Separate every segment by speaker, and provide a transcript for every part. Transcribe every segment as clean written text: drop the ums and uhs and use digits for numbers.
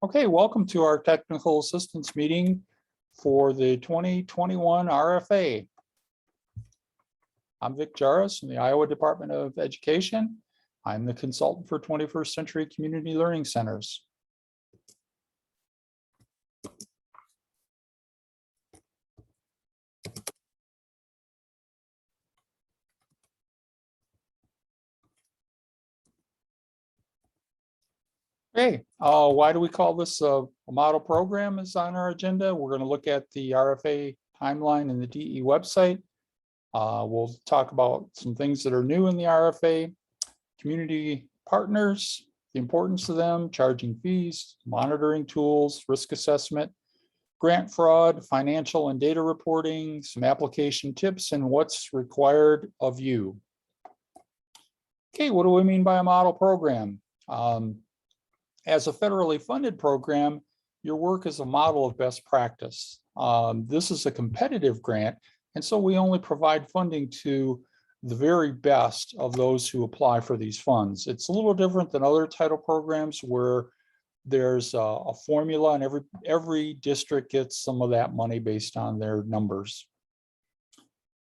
Speaker 1: Okay, welcome to our technical assistance meeting for the 2021 RFA. I'm Vic Jarvis from the Iowa Department of Education. I'm the consultant for 21st Century Community Learning Centers. Okay, why do we call this a model program is on our agenda? We're going to look at the RFA timeline and the DE website. We'll talk about some things that are new in the RFA, community partners, the importance of them, charging fees, monitoring tools, risk assessment, grant fraud, financial and data reporting, some application tips, and what's required of you. Okay, what do we mean by a model program? As a federally funded program, your work is a model of best practice. This is a competitive grant, and so we only provide funding to the very best of those who apply for these funds. It's a little different than other title programs where there's a formula and every district gets some of that money based on their numbers.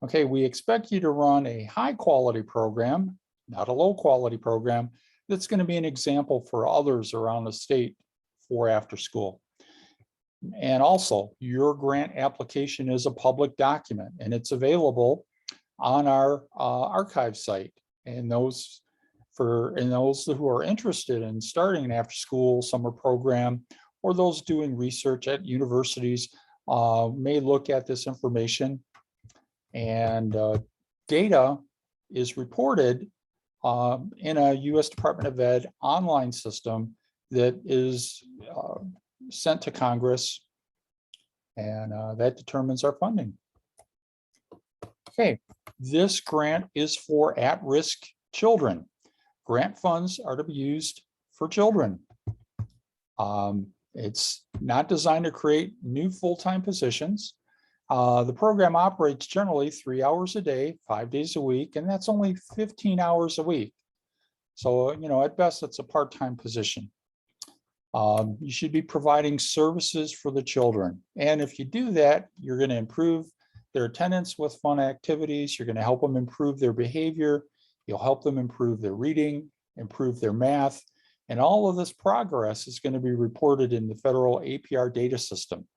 Speaker 1: Okay, we expect you to run a high quality program, not a low quality program, that's going to be an example for others around the state for after school. And also, your grant application is a public document and it's available on our archive site. And those who are interested in starting an after school summer program or those doing research at universities may look at this information. And data is reported in a U.S. Department of Ed online system that is sent to Congress, and that determines our funding. Okay, this grant is for at-risk children. Grant funds are to be used for children. It's not designed to create new full-time positions. The program operates generally 3 hours a day, 5 days a week, and that's only 15 hours a week. So, at best, it's a part-time position. You should be providing services for the children. And if you do that, you're going to improve their attendance with fun activities. You're going to help them improve their behavior. You'll help them improve their reading, improve their math. And all of this progress is going to be reported in the federal APR data system.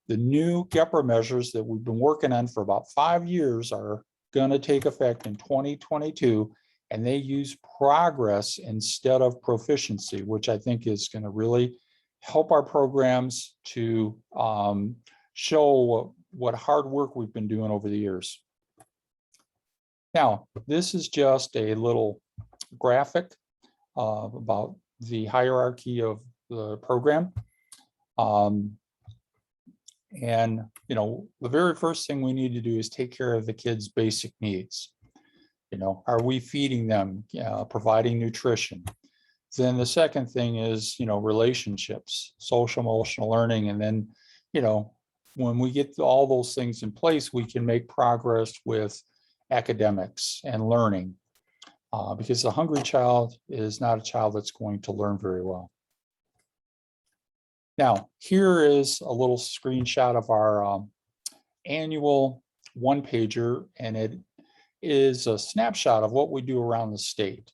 Speaker 1: The new GEPRA measures that we've been working on for about 5 years are going to take effect in 2022, and they use progress instead of proficiency, which I think is going to really help our programs to show what hard work we've been doing over the years. Now, this is just a little graphic about the hierarchy of the program. And, the very first thing we need to do is take care of the kids' basic needs. Are we feeding them, providing nutrition? Then the second thing is, relationships, social emotional learning. And then, when we get all those things in place, we can make progress with academics and learning, because a hungry child is not a child that's going to learn very well. Now, here is a little screenshot of our annual one-pager, and it is a snapshot of what we do around the state.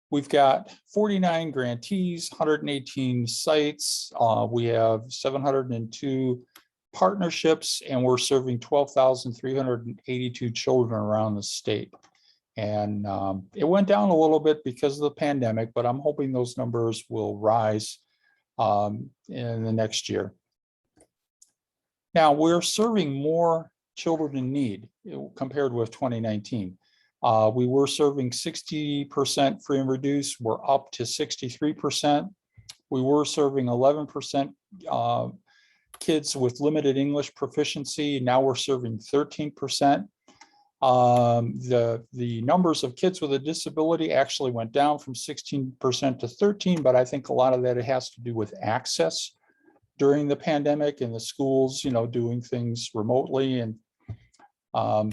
Speaker 1: We've got 49 grantees, 118 sites. We have 702 partnerships, and we're serving 12,382 children around the state. And it went down a little bit because of the pandemic, but I'm hoping those numbers will rise in the next year. Now, we're serving more children in need compared with 2019. We were serving 60% free and reduced. We're up to 63%. We were serving 11% kids with limited English proficiency. Now we're serving 13%. The numbers of kids with a disability actually went down from 16% to 13%, but I think a lot of that has to do with access during the pandemic and the schools, doing things remotely. And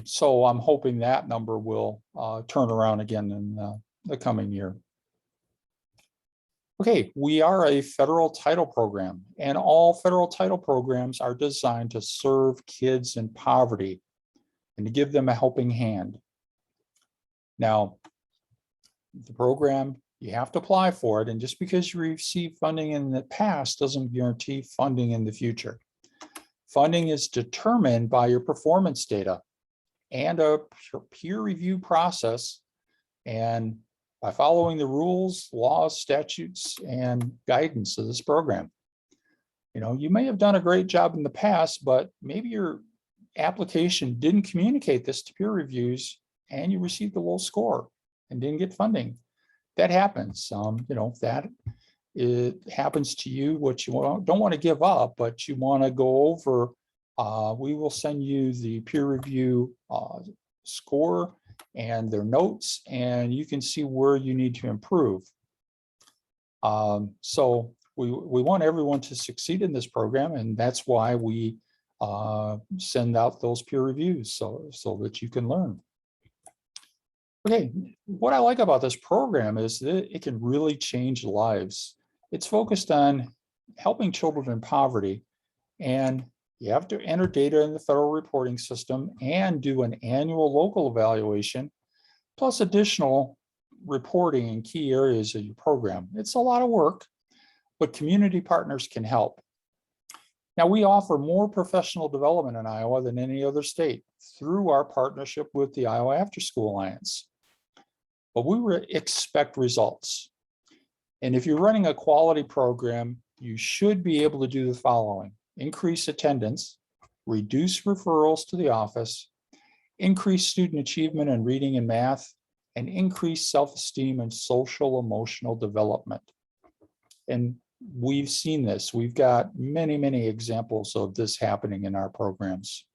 Speaker 1: so I'm hoping that number will turn around again in the coming year. Okay, we are a federal title program, and all federal title programs are designed to serve kids in poverty and to give them a helping hand. Now, the program, you have to apply for it, and just because you receive funding in the past doesn't guarantee funding in the future. Funding is determined by your performance data and a peer review process, and by following the rules, laws, statutes, and guidance of this program. You know, you may have done a great job in the past, but maybe your application didn't communicate this to peer reviews and you received a low score and didn't get funding. That happens. You know, that it happens to you, what you don't want to give up, but you want to go over. We will send you the peer review score and their notes, and you can see where you need to improve. So we want everyone to succeed in this program, and that's why we send out those peer reviews so that you can learn. Okay, what I like about this program is that it can really change lives. It's focused on helping children in poverty, and you have to enter data in the federal reporting system and do an annual local evaluation, plus additional reporting in key areas of your program. It's a lot of work, but community partners can help. Now, we offer more professional development in Iowa than any other state through our partnership with the Iowa After School Alliance. But we expect results. And if you're running a quality program, you should be able to do the following: increase attendance, reduce referrals to the office, increase student achievement in reading and math, and increase self-esteem and social emotional development. And we've seen this. We've got many, many examples of this happening in our programs.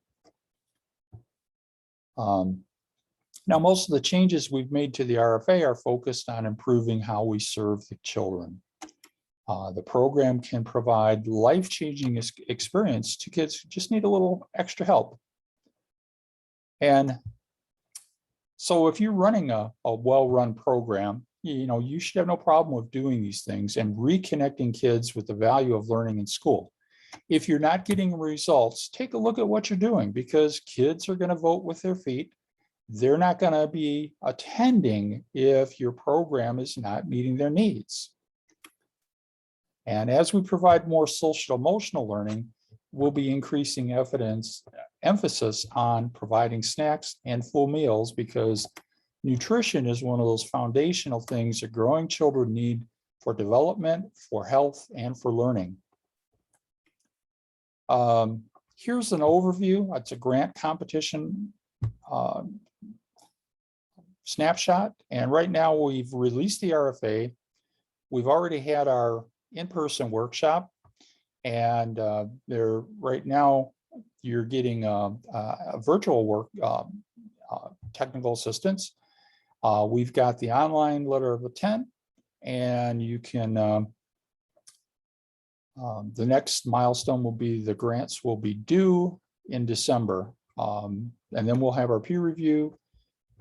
Speaker 1: Now, most of the changes we've made to the RFA are focused on improving how we serve the children. The program can provide life-changing experience to kids who just need a little extra help. And so if you're running a well-run program, you know, you should have no problem with doing these things and reconnecting kids with the value of learning in school. If you're not getting results, take a look at what you're doing, because kids are going to vote with their feet. They're not going to be attending if your program is not meeting their needs. And as we provide more social emotional learning, we'll be increasing emphasis on providing snacks and full meals, because nutrition is one of those foundational things that growing children need for development, for health, and for learning. Here's an overview. It's a grant competition snapshot. And right now we've released the RFA. We've already had our in-person workshop, and right now you're getting a virtual work technical assistance. We've got the online letter of intent, and you can the next milestone will be the grants will be due in December, and then we'll have our peer review.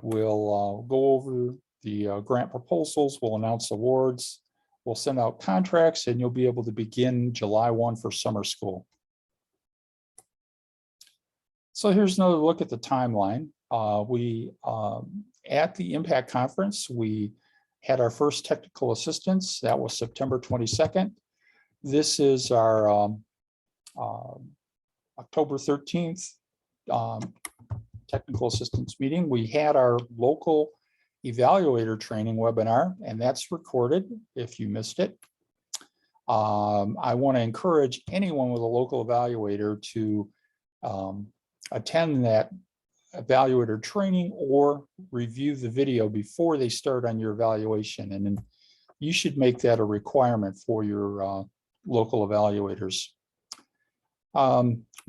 Speaker 1: We'll go over the grant proposals. We'll announce awards. We'll send out contracts, and you'll be able to begin July 1 for summer school. So here's another look at the timeline. At the Impact Conference, we had our first technical assistance. That was September 22nd. This is our October 13th technical assistance meeting. We had our local evaluator training webinar, and that's recorded if you missed it. I want to encourage anyone with a local evaluator to attend that evaluator training or review the video before they start on your evaluation. And then you should make that a requirement for your local evaluators.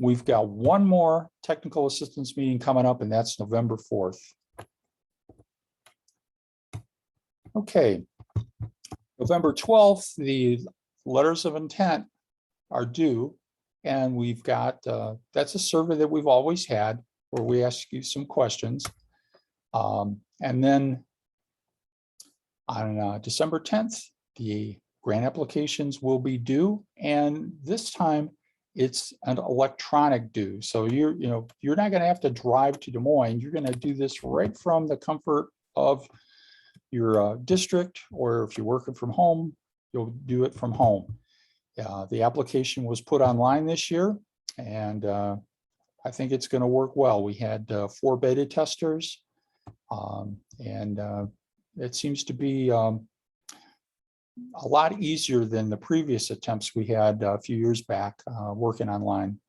Speaker 1: We've got one more technical assistance meeting coming up, and that's November 4th. Okay, November 12th, the letters of intent are due, and we've got, that's a survey that we've always had where we ask you some questions. And then on December 10th, the grant applications will be due, and this time it's an electronic due. So you're not going to have to drive to Des Moines. You're going to do this right from the comfort of your district, or if you're working from home, you'll do it from home. The application was put online this year, and I think it's going to work well. We had 4 beta testers, and it seems to be a lot easier than the previous attempts we had a few years back working online.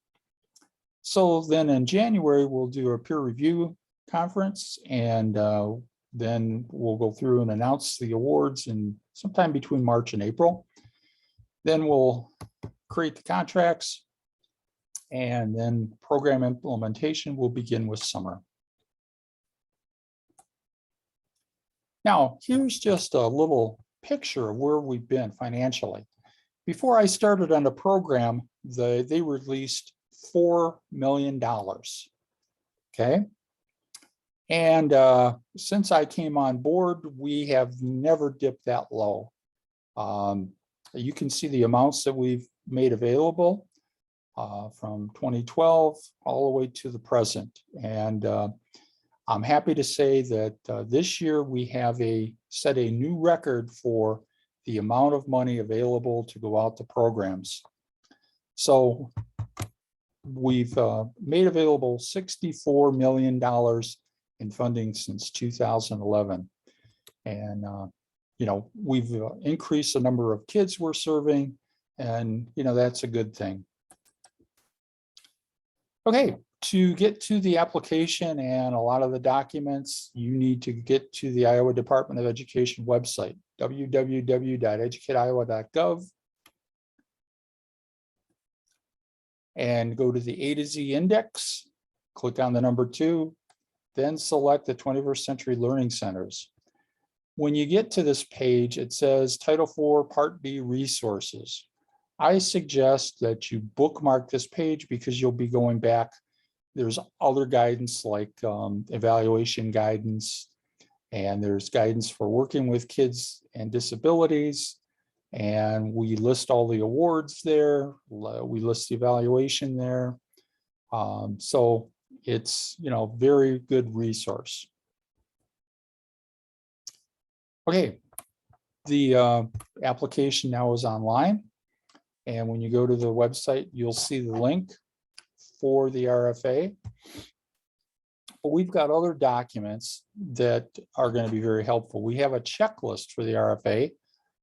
Speaker 1: So then in January, we'll do a peer review conference, and then we'll go through and announce the awards in sometime between March and April. Then we'll create the contracts, and then program implementation will begin with summer. Now, here's just a little picture of where we've been financially. Before I started on the program, they released $4 million. Okay. And since I came on board, we have never dipped that low. You can see the amounts that we've made available from 2012 all the way to the present. And I'm happy to say that this year we have set a new record for the amount of money available to go out to programs. So we've made available $64 million in funding since 2011. And, we've increased the number of kids we're serving, and, that's a good thing. Okay, to get to the application and a lot of the documents, you need to get to the Iowa Department of Education website, www.educateiowa.gov, and go to the A to Z index, click on the number 2, then select the 21st Century Learning Centers. When you get to this page, it says Title IV Part B Resources. I suggest that you bookmark this page because you'll be going back. There's other guidance like evaluation guidance, and there's guidance for working with kids and disabilities. And we list all the awards there. We list the evaluation there. So it's, very good resource. Okay, the application now is online. And when you go to the website, you'll see the link for the RFA. But we've got other documents that are going to be very helpful. We have a checklist for the RFA,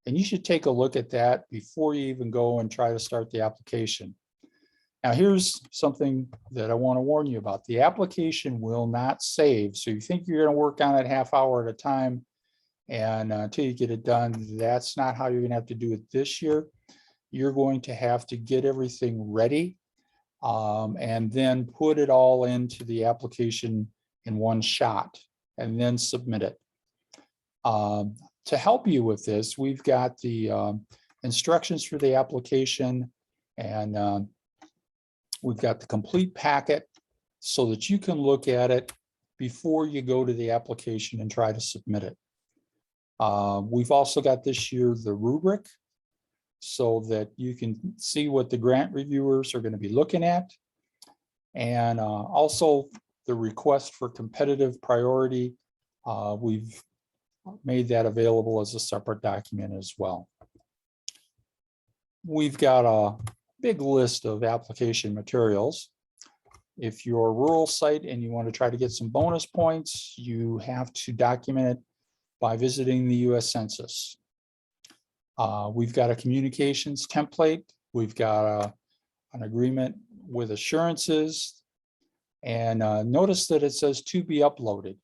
Speaker 1: and you should take a look at that before you even go and try to start the application. Now, here's something that I want to warn you about. The application will not save. So you think you're going to work on it half hour at a time, and until you get it done, that's not how you're going to have to do it this year. You're going to have to get everything ready and then put it all into the application in one shot and then submit it. To help you with this, we've got the instructions for the application, and we've got the complete packet so that you can look at it before you go to the application and try to submit it. We've also got this year the rubric, so that you can see what the grant reviewers are going to be looking at. And also the request for competitive priority. We've made that available as a separate document as well. We've got a big list of application materials. If you're a rural site and you want to try to get some bonus points, you have to document it by visiting the US Census. We've got a communications template. We've got an agreement with assurances. And notice that it says to be uploaded.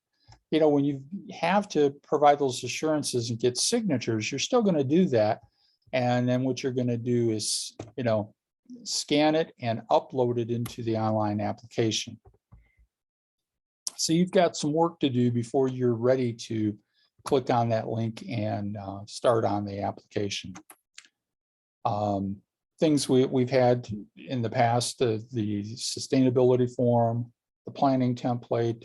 Speaker 1: When you have to provide those assurances and get signatures, you're still going to do that. And then what you're going to do is, scan it and upload it into the online application. So you've got some work to do before you're ready to click on that link and start on the application. Things we've had in the past, the sustainability form, the planning template,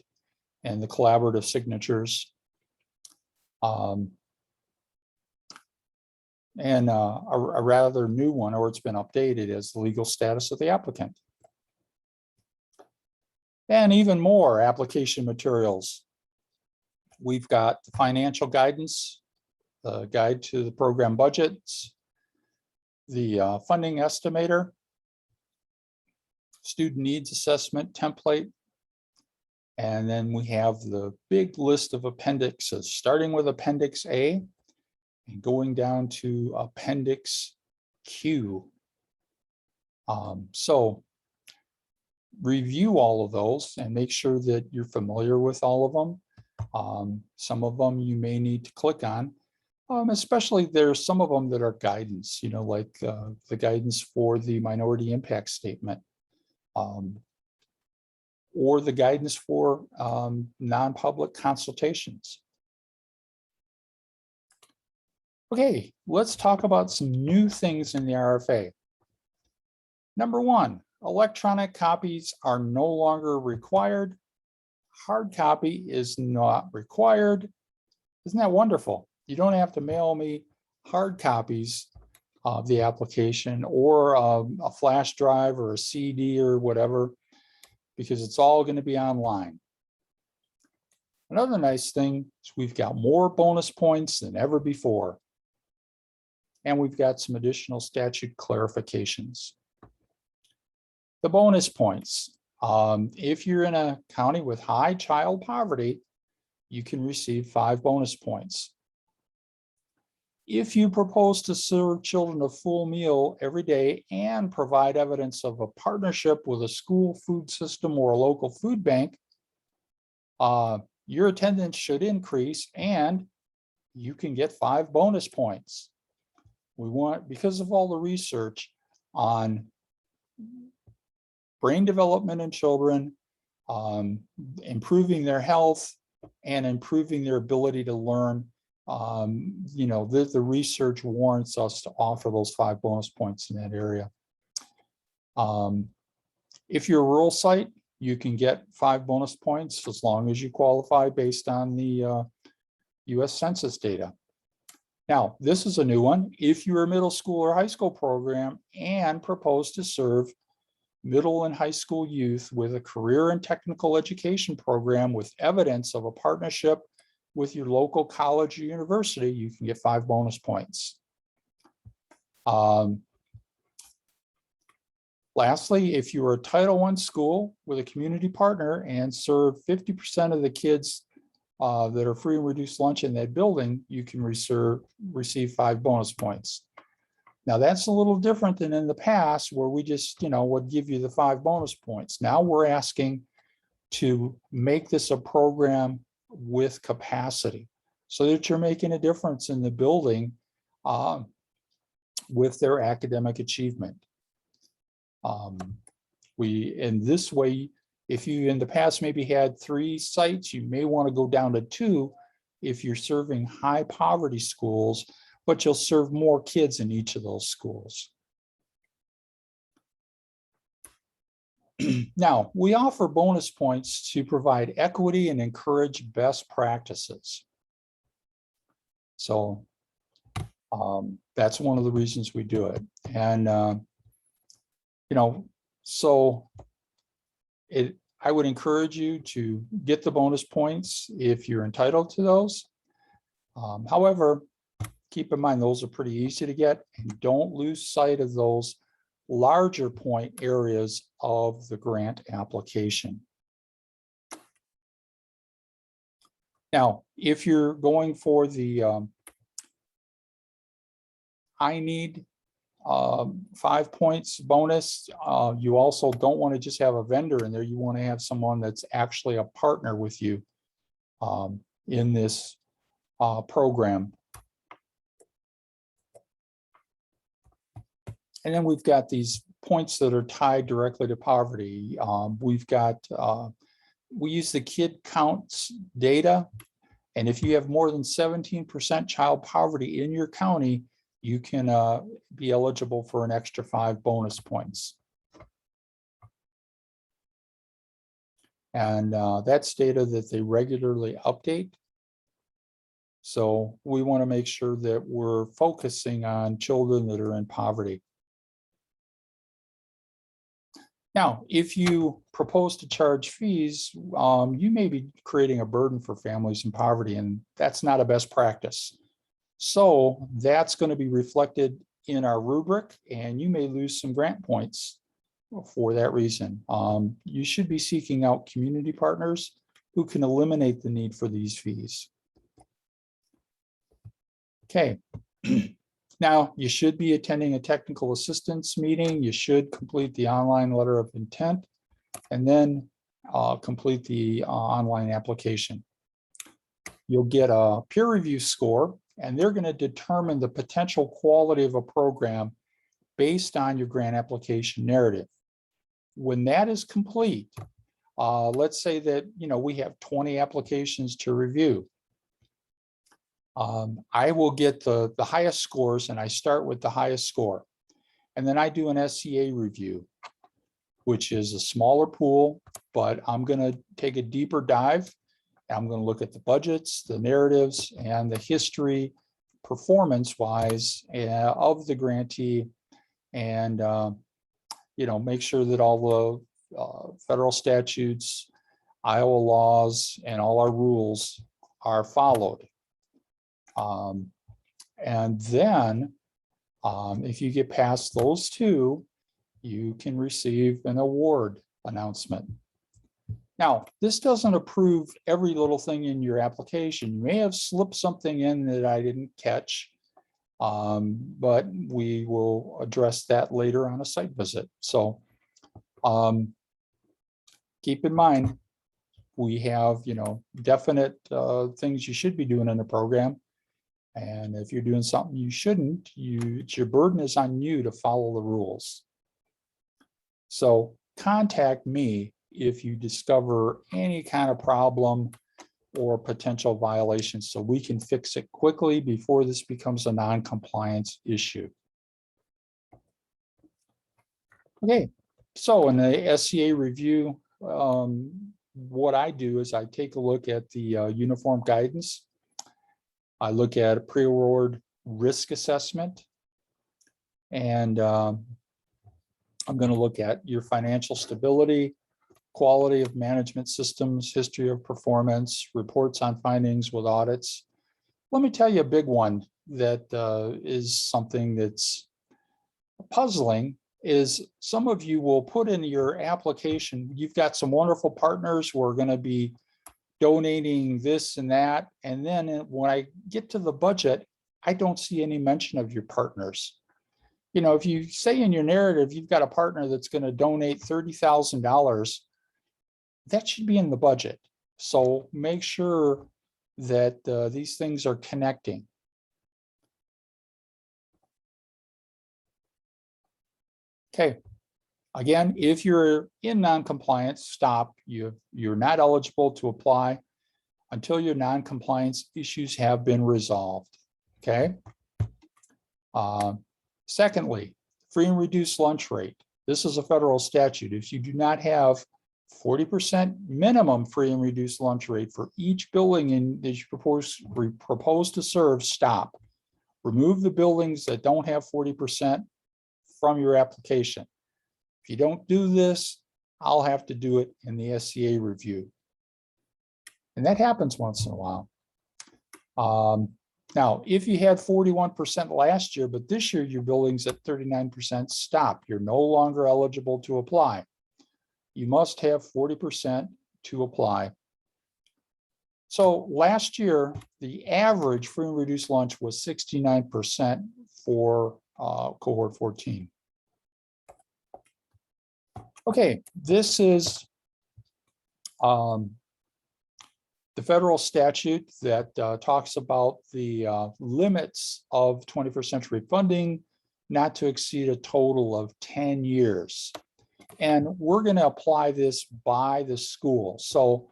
Speaker 1: and the collaborative signatures. and a rather new one, or it's been updated, as the legal status of the applicant. And even more application materials. We've got the financial guidance, the guide to the program budgets, the funding estimator, student needs assessment template, and then we have the big list of appendixes, starting with Appendix A and going down to Appendix Q. So review all of those and make sure that you're familiar with all of them. Some of them you may need to click on, especially there's some of them that are guidance, you know, like the guidance for the minority impact statement, or the guidance for non-public consultations. Okay, let's talk about some new things in the RFA. Number one, electronic copies are no longer required. Hard copy is not required. Isn't that wonderful? You don't have to mail me hard copies of the application or a flash drive or a CD or whatever, because it's all going to be online. Another nice thing is we've got more bonus points than ever before. And we've got some additional statute clarifications. The bonus points. If you're in a county with high child poverty, you can receive 5 bonus points. If you propose to serve children a full meal every day and provide evidence of a partnership with a school food system or a local food bank, your attendance should increase and you can get 5 bonus points. We want, because of all the research on brain development in children, improving their health and improving their ability to learn, you know, the research warrants us to offer those 5 bonus points in that area. If you're a rural site, you can get 5 bonus points as long as you qualify based on the US Census data. Now, this is a new one. If you're a middle school or high school program and propose to serve middle and high school youth with a career and technical education program with evidence of a partnership with your local college or university, you can get 5 bonus points. Lastly, if you are a Title I school with a community partner and serve 50% of the kids that are free and reduced lunch in that building, you can receive 5 bonus points. Now that's a little different than in the past where we just, you know, would give you the 5 bonus points. Now we're asking to make this a program with capacity so that you're making a difference in the building with their academic achievement. In this way, if you in the past maybe had 3 sites, you may want to go down to 2 if you're serving high poverty schools, but you'll serve more kids in each of those schools. Now, we offer bonus points to provide equity and encourage best practices. So that's one of the reasons we do it. And, you know, so I would encourage you to get the bonus points if you're entitled to those. However, keep in mind, those are pretty easy to get, and don't lose sight of those larger point areas of the grant application. Now, if you're going for the I need 5 points bonus, you also don't want to just have a vendor in there. You want to have someone that's actually a partner with you in this program. And then we've got these points that are tied directly to poverty. We've got, we use the kid counts data. And if you have more than 17% child poverty in your county, you can be eligible for an extra 5 bonus points. And that's data that they regularly update. So we want to make sure that we're focusing on children that are in poverty. Now, if you propose to charge fees, you may be creating a burden for families in poverty, and that's not a best practice. So that's going to be reflected in our rubric, and you may lose some grant points for that reason. You should be seeking out community partners who can eliminate the need for these fees. Okay. Now, you should be attending a technical assistance meeting. You should complete the online letter of intent and then complete the online application. You'll get a peer review score, and they're going to determine the potential quality of a program based on your grant application narrative. When that is complete, let's say that we have 20 applications to review. I will get the highest scores, and I start with the highest score. And then I do an SCA review, which is a smaller pool, but I'm going to take a deeper dive. I'm going to look at the budgets, the narratives, and the history, performance-wise, of the grantee, and make sure that all the federal statutes, Iowa laws, and all our rules are followed. And then if you get past those two, you can receive an award announcement. Now, this doesn't approve every little thing in your application. You may have slipped something in that I didn't catch, but we will address that later on a site visit. So keep in mind, we have definite things you should be doing in the program. And if you're doing something you shouldn't, your burden is on you to follow the rules. So contact me if you discover any kind of problem or potential violations, so we can fix it quickly before this becomes a non-compliance issue. Okay, so in the SCA review, what I do is I take a look at the uniform guidance. I look at a pre-award risk assessment, and I'm going to look at your financial stability, quality of management systems, history of performance, reports on findings with audits. Let me tell you a big one that is something that's puzzling is some of you will put in your application, you've got some wonderful partners who are going to be donating this and that. And then when I get to the budget, I don't see any mention of your partners. If you say in your narrative, you've got a partner that's going to donate $30,000, that should be in the budget. So make sure that these things are connecting. Okay. Again, if you're in non-compliance, stop. You're not eligible to apply until your non-compliance issues have been resolved. Okay. Secondly, free and reduced lunch rate. This is a federal statute. If you do not have 40% minimum free and reduced lunch rate for each building that you propose to serve, stop. Remove the buildings that don't have 40% from your application. If you don't do this, I'll have to do it in the SCA review. And that happens once in a while. Now, if you had 41% last year, but this year your building's at 39%, stop. You're no longer eligible to apply. You must have 40% to apply. So last year, the average free and reduced lunch was 69% for cohort 14. Okay, this is the federal statute that talks about the limits of 21st century funding not to exceed a total of 10 years. And we're going to apply this by the school. So,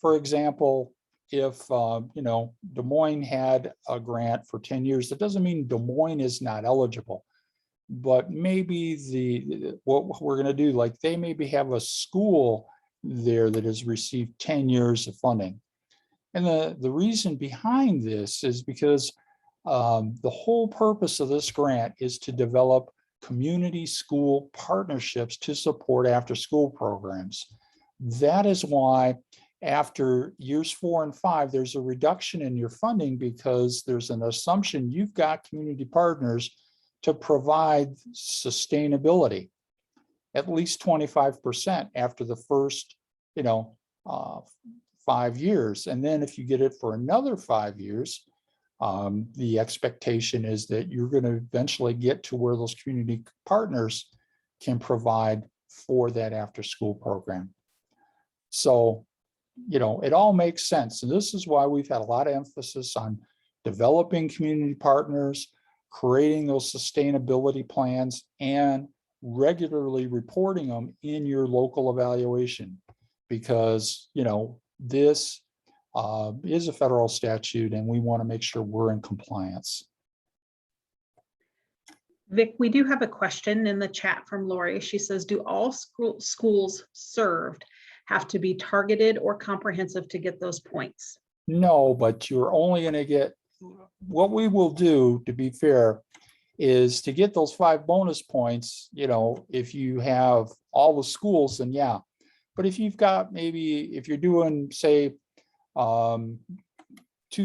Speaker 1: for example, if Des Moines had a grant for 10 years, that doesn't mean Des Moines is not eligible. But maybe what we're going to do, like they maybe have a school there that has received 10 years of funding. And the reason behind this is because the whole purpose of this grant is to develop community school partnerships to support after-school programs. That is why after years 4 and 5, there's a reduction in your funding because there's an assumption you've got community partners to provide sustainability, at least 25% after the first, 5 years. And then if you get it for another 5 years, the expectation is that you're going to eventually get to where those community partners can provide for that after-school program. So, it all makes sense. And this is why we've had a lot of emphasis on developing community partners, creating those sustainability plans, and regularly reporting them in your local evaluation. Because, this is a federal statute and we want to make sure we're in compliance.
Speaker 2: Vic, we do have a question in the chat from Lori. She says, do all schools served have to be targeted or comprehensive to get those points?
Speaker 1: No, but you're only going to get, what we will do, to be fair, is to get those 5 bonus points, if you have all the schools, then yeah. But if you've got if you're doing, say, 2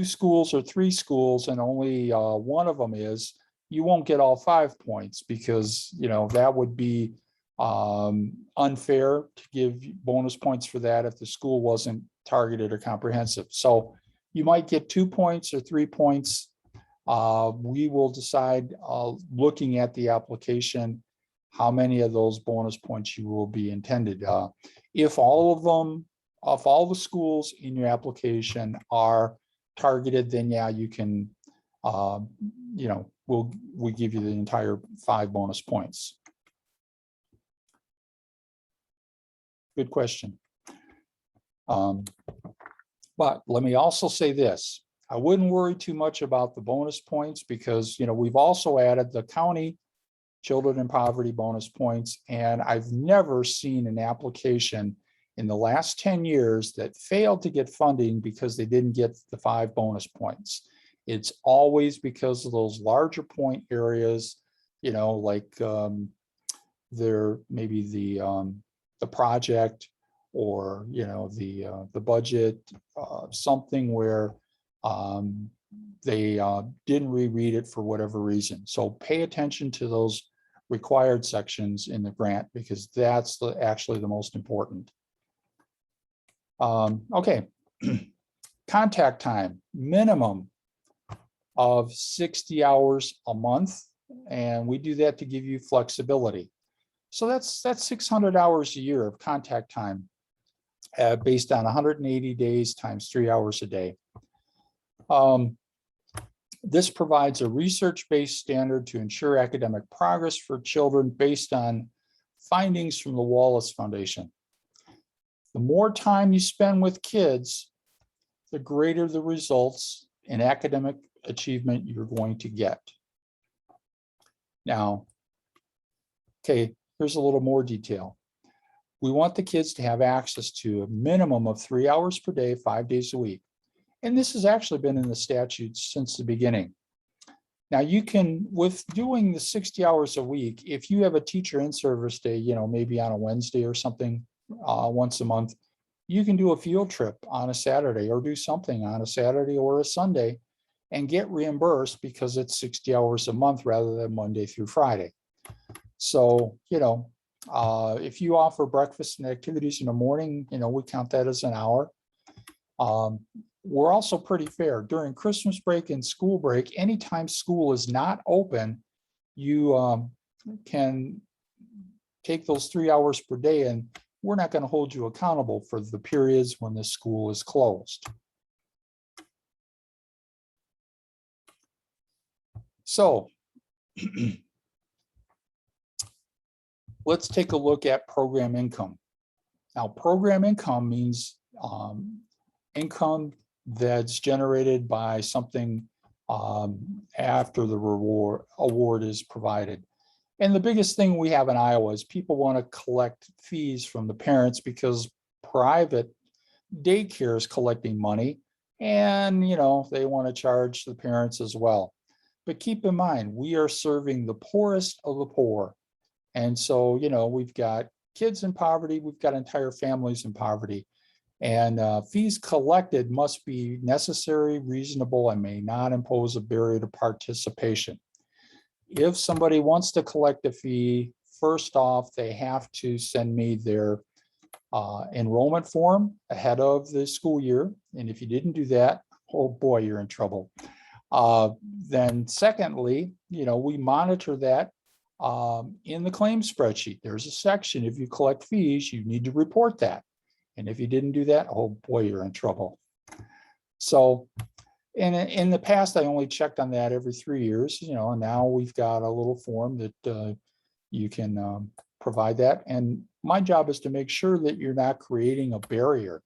Speaker 1: schools or 3 schools and only one of them is, you won't get all 5 points because, that would be unfair to give bonus points for that if the school wasn't targeted or comprehensive. So you might get 2 points or 3 points. We will decide, looking at the application, how many of those bonus points you will be intended. If all the schools in your application are targeted, then yeah, you can, we give you the entire 5 bonus points. Good question. But let me also say this. I wouldn't worry too much about the bonus points because, we've also added the county children in poverty bonus points. And I've never seen an application in the last 10 years that failed to get funding because they didn't get the 5 bonus points. It's always because of those larger point areas, like there maybe the project or the budget, something where they didn't reread it for whatever reason. So pay attention to those required sections in the grant because that's actually the most important. Okay, contact time, minimum of 60 hours a month. And we do that to give you flexibility. So that's 600 hours a year of contact time based on 180 days times 3 hours a day. This provides a research-based standard to ensure academic progress for children based on findings from the Wallace Foundation. The more time you spend with kids, the greater the results in academic achievement you're going to get. Now, okay, here's a little more detail. We want the kids to have access to a minimum of 3 hours per day, 5 days a week. And this has actually been in the statutes since the beginning. Now you can, with doing the 60 hours a week, if you have a teacher in service day, maybe on a Wednesday or something, once a month, you can do a field trip on a Saturday or do something on a Saturday or a Sunday and get reimbursed because it's 60 hours a month rather than Monday through Friday. So, if you offer breakfast and activities in the morning, we count that as an hour. We're also pretty fair. During Christmas break and school break, anytime school is not open, you can take those 3 hours per day, and we're not going to hold you accountable for the periods when the school is closed. So let's take a look at program income. Now, program income means income that's generated by something after the award is provided. And the biggest thing we have in Iowa is people want to collect fees from the parents because private daycare is collecting money, And, you know, they want to charge the parents as well. But keep in mind, we are serving the poorest of the poor. And so, you know, we've got kids in poverty, we've got entire families in poverty. And fees collected must be necessary, reasonable, and may not impose a barrier to participation. If somebody wants to collect a fee, first off, they have to send me their enrollment form ahead of the school year. And if you didn't do that, oh boy, you're in trouble. Then secondly, you know, we monitor that in the claims spreadsheet. There's a section, if you collect fees, you need to report that. And if you didn't do that, oh boy, you're in trouble. So in the past, I only checked on that every 3 years, you know, and now we've got a little form that you can provide that. And my job is to make sure that you're not creating a barrier.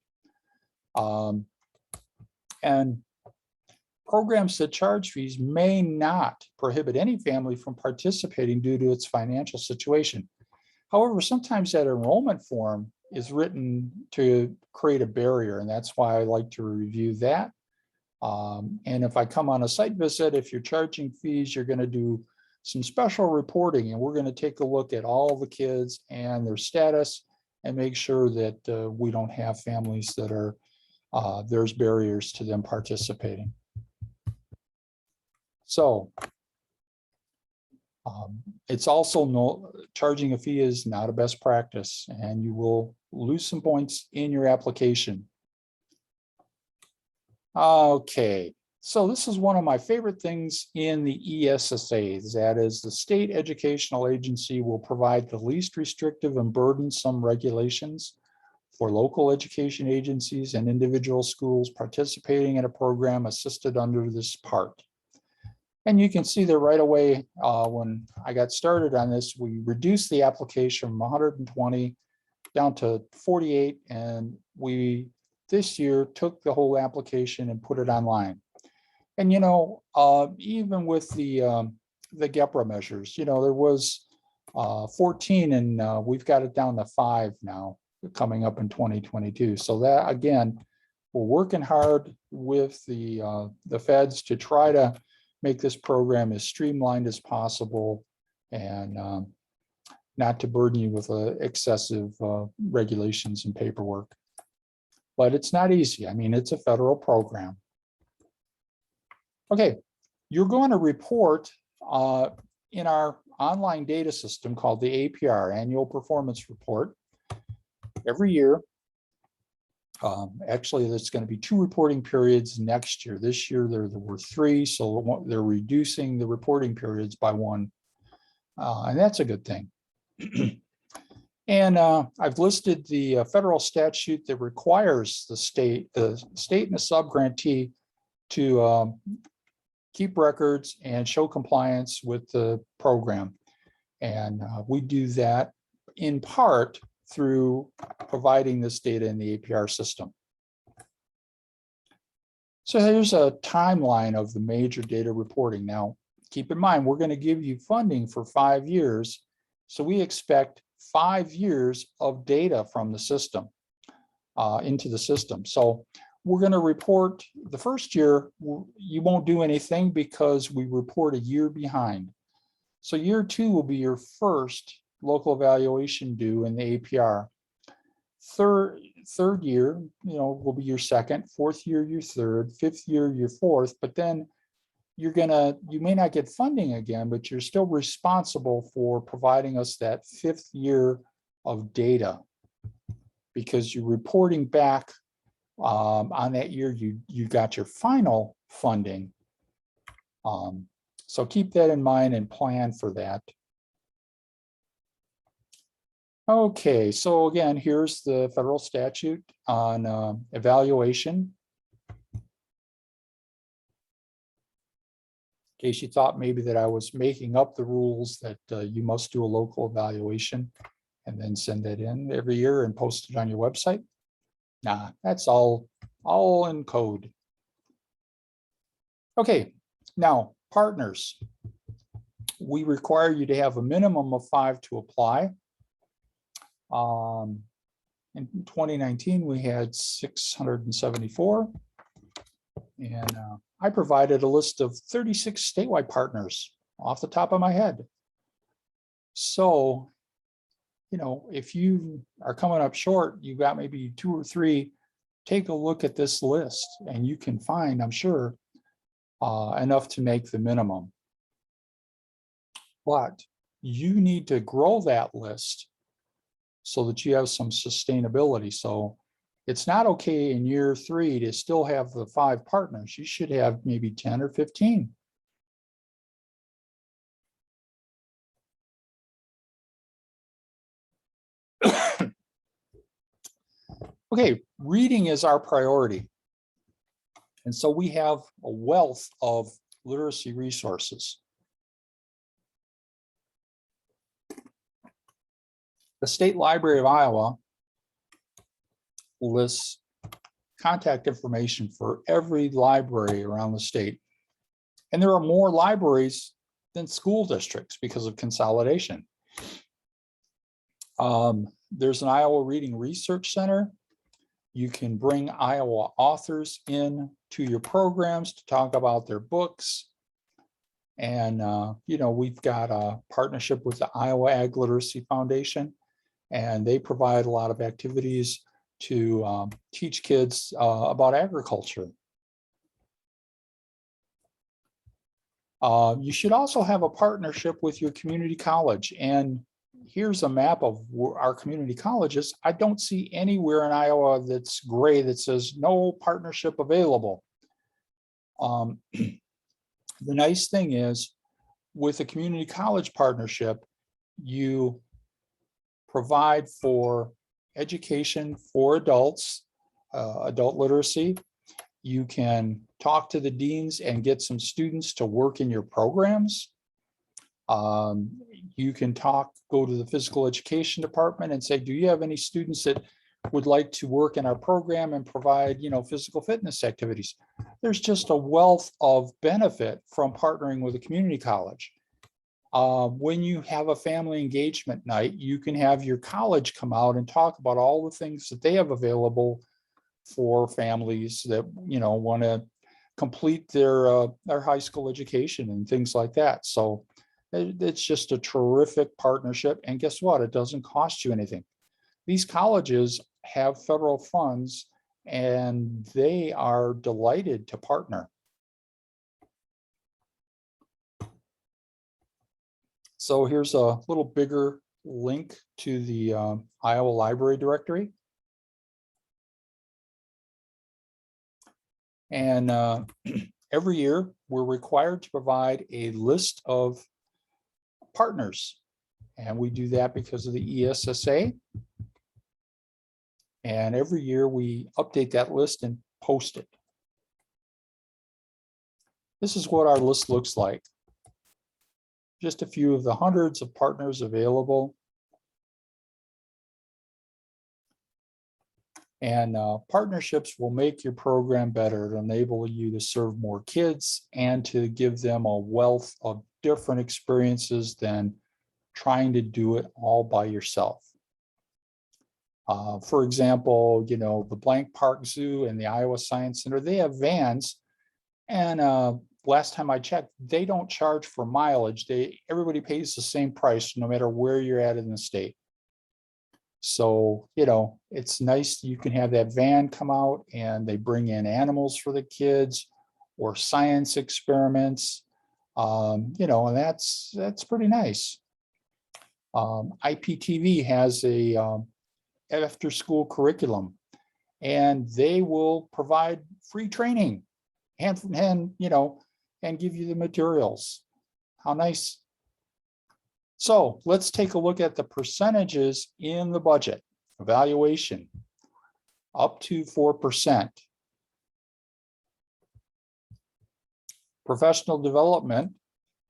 Speaker 1: And programs that charge fees may not prohibit any family from participating due to its financial situation. However, sometimes that enrollment form is written to create a barrier, and that's why I like to review that. And if I come on a site visit, if you're charging fees, you're going to do some special reporting, and we're going to take a look at all the kids and their status and make sure that we don't have families that are, there's barriers to them participating. So it's also charging a fee is not a best practice, and you will lose some points in your application. Okay, so this is one of my favorite things in the ESSA, that is the state educational agency will provide the least restrictive and burdensome regulations for local education agencies and individual schools participating in a program assisted under this part. And you can see that right away, when I got started on this, we reduced the application from 120 down to 48, and we this year took the whole application and put it online. And you know, even with the GEPRA measures, you know, there was 14, and we've got it down to 5 now, coming up in 2022. So that, again, we're working hard with the feds to try to make this program as streamlined as possible, and not to burden you with excessive regulations and paperwork. But it's not easy. I mean, it's a federal program. Okay, you're going to report in our online data system called the APR, Annual Performance Report, every year. Actually, there's going to be 2 reporting periods next year. This year there were 3, so they're reducing the reporting periods by 1, and that's a good thing. And I've listed the federal statute that requires the state and the subgrantee to keep records and show compliance with the program. And we do that in part through providing this data in the APR system. So here's a timeline of the major data reporting. Now, keep in mind, we're going to give you funding for 5 years. So we expect 5 years of data from the system into the system. So we're going to report the first year, you won't do anything because we report a year behind. So year 2 will be your first local evaluation due in the APR. Third year, you know, will be your second, 4th year, your third, 5th year, your 4th, but then you may not get funding again, but you're still responsible for providing us that 5th year of data, because you're reporting back on that year you got your final funding. So keep that in mind and plan for that. Okay, so again, here's the federal statute on evaluation. In case you thought maybe that I was making up the rules that you must do a local evaluation and then send that in every year and post it on your website. Nah, that's all in code. Okay, now partners. We require you to have a minimum of 5 to apply. In 2019, we had 674. And I provided a list of 36 statewide partners off the top of my head. So, if you are coming up short, you've got maybe 2 or 3, take a look at this list and you can find, I'm sure, enough to make the minimum. But you need to grow that list so that you have some sustainability. So it's not okay in year 3 to still have the 5 partners. You should have maybe 10 or 15. Okay, reading is our priority. And so we have a wealth of literacy resources. The State Library of Iowa lists contact information for every library around the state. And there are more libraries than school districts because of consolidation. There's an Iowa Reading Research Center. You can bring Iowa authors in to your programs to talk about their books. And, we've got a partnership with the Iowa Ag Literacy Foundation, and they provide a lot of activities to teach kids about agriculture. You should also have a partnership with your community college. And here's a map of our community colleges. I don't see anywhere in Iowa that's gray that says no partnership available. The nice thing is, with a community college partnership, you provide for education for adults, adult literacy. You can talk to the deans and get some students to work in your programs. You can go to the physical education department and say, do you have any students that would like to work in our program and provide, physical fitness activities? There's just a wealth of benefit from partnering with a community college. When you have a family engagement night, you can have your college come out and talk about all the things that they have available for families that, want to complete their high school education and things like that. So it's just a terrific partnership. And guess what? It doesn't cost you anything. These colleges have federal funds and they are delighted to partner. So here's a little bigger link to the Iowa Library Directory. And every year we're required to provide a list of partners. And we do that because of the ESSA. And every year we update that list and post it. This is what our list looks like. Just a few of the hundreds of partners available. And partnerships will make your program better, to enable you to serve more kids and to give them a wealth of different experiences than trying to do it all by yourself. For example, the Blank Park Zoo and the Iowa Science Center, they have vans. And last time I checked, they don't charge for mileage. Everybody pays the same price no matter where you're at in the state. So, it's nice you can have that van come out and they bring in animals for the kids or science experiments, and that's pretty nice. IPTV has a after school curriculum, and they will provide free training and give you the materials. How nice. So let's take a look at the percentages in the budget. Evaluation, up to 4%. Professional development,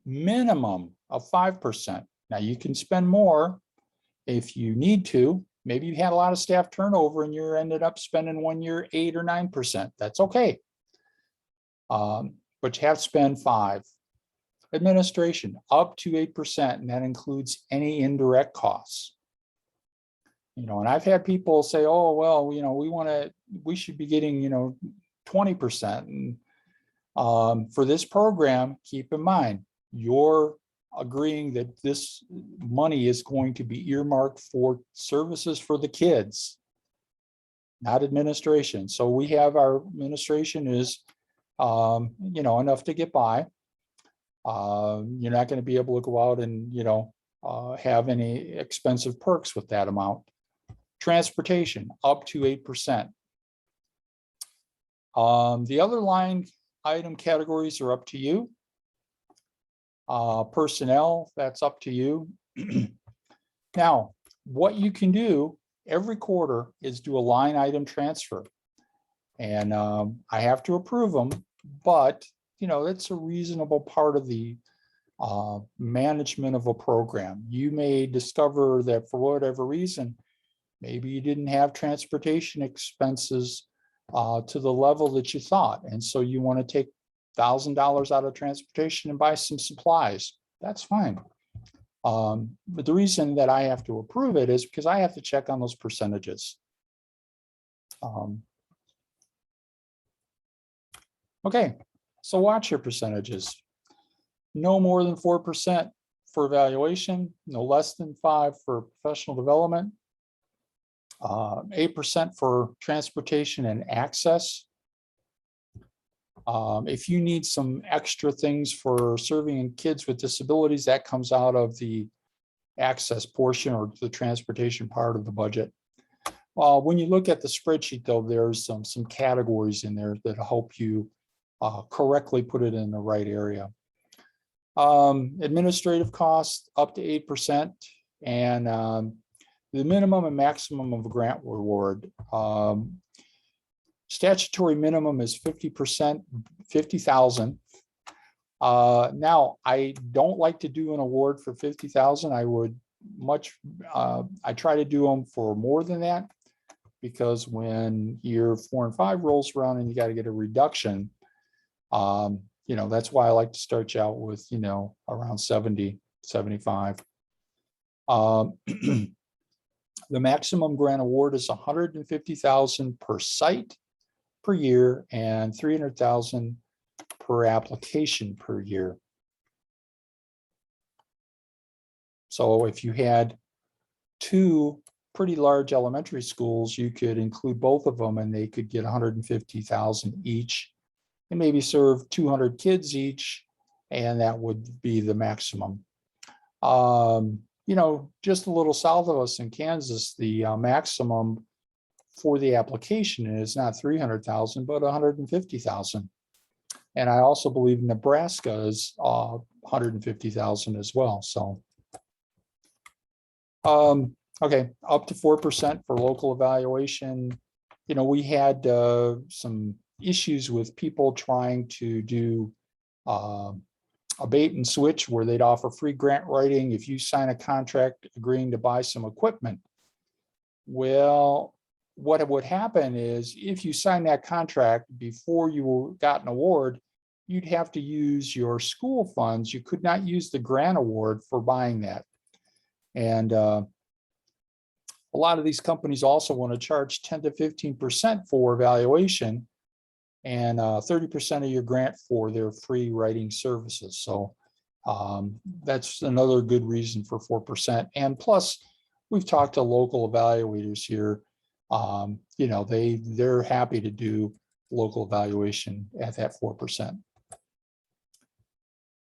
Speaker 1: minimum of 5%. Now you can spend more if you need to. Maybe you had a lot of staff turnover and you ended up spending 1 year 8 or 9%. That's okay. But you have to spend 5%. Administration, up to 8%, and that includes any indirect costs. And I've had people say, oh, well, we should be getting, 20%. And For this program, keep in mind, you're agreeing that this money is going to be earmarked for services for the kids, not administration. So we have our administration is, enough to get by. You're not going to be able to go out and, have any expensive perks with that amount. Transportation up to 8%. The other line item categories are up to you. Personnel, that's up to you. Now, what you can do every quarter is do a line item transfer. And I have to approve them, but that's a reasonable part of the management of a program. You may discover that for whatever reason, maybe you didn't have transportation expenses to the level that you thought. And so you want to take $1,000 out of transportation and buy some supplies. That's fine. But the reason that I have to approve it is because I have to check on those percentages. Okay, so watch your percentages. No more than 4% for evaluation, no less than 5% for professional development, 8% for transportation and access. If you need some extra things for serving kids with disabilities, that comes out of the access portion or the transportation part of the budget. When you look at the spreadsheet, though, there's some categories in there that help you correctly put it in the right area. Administrative costs up to 8%, and the minimum and maximum of a grant reward. Statutory minimum is 50%, 50,000. Now, I don't like to do an award for 50,000. I would I try to do them for more than that, because when year 4 and 5 rolls around and you got to get a reduction, that's why I like to start you out with, around 70, 75. The maximum grant award is 150,000 per site per year and 300,000 per application per year. So if you had 2 pretty large elementary schools, you could include both of them and they could get 150,000 each and maybe serve 200 kids each, and that would be the maximum. Just a little south of us in Kansas, the maximum for the application is not 300,000, but 150,000. And I also believe Nebraska is 150,000 as well. So, okay, up to 4% for local evaluation. We had some issues with people trying to do a bait and switch where they'd offer free grant writing if you sign a contract agreeing to buy some equipment. Well, what would happen is if you sign that contract before you got an award, you'd have to use your school funds. You could not use the grant award for buying that. And a lot of these companies also want to charge 10 to 15% for evaluation and 30% of your grant for their free writing services. So that's another good reason for 4%. And plus, we've talked to local evaluators here. They're happy to do local evaluation at that 4%.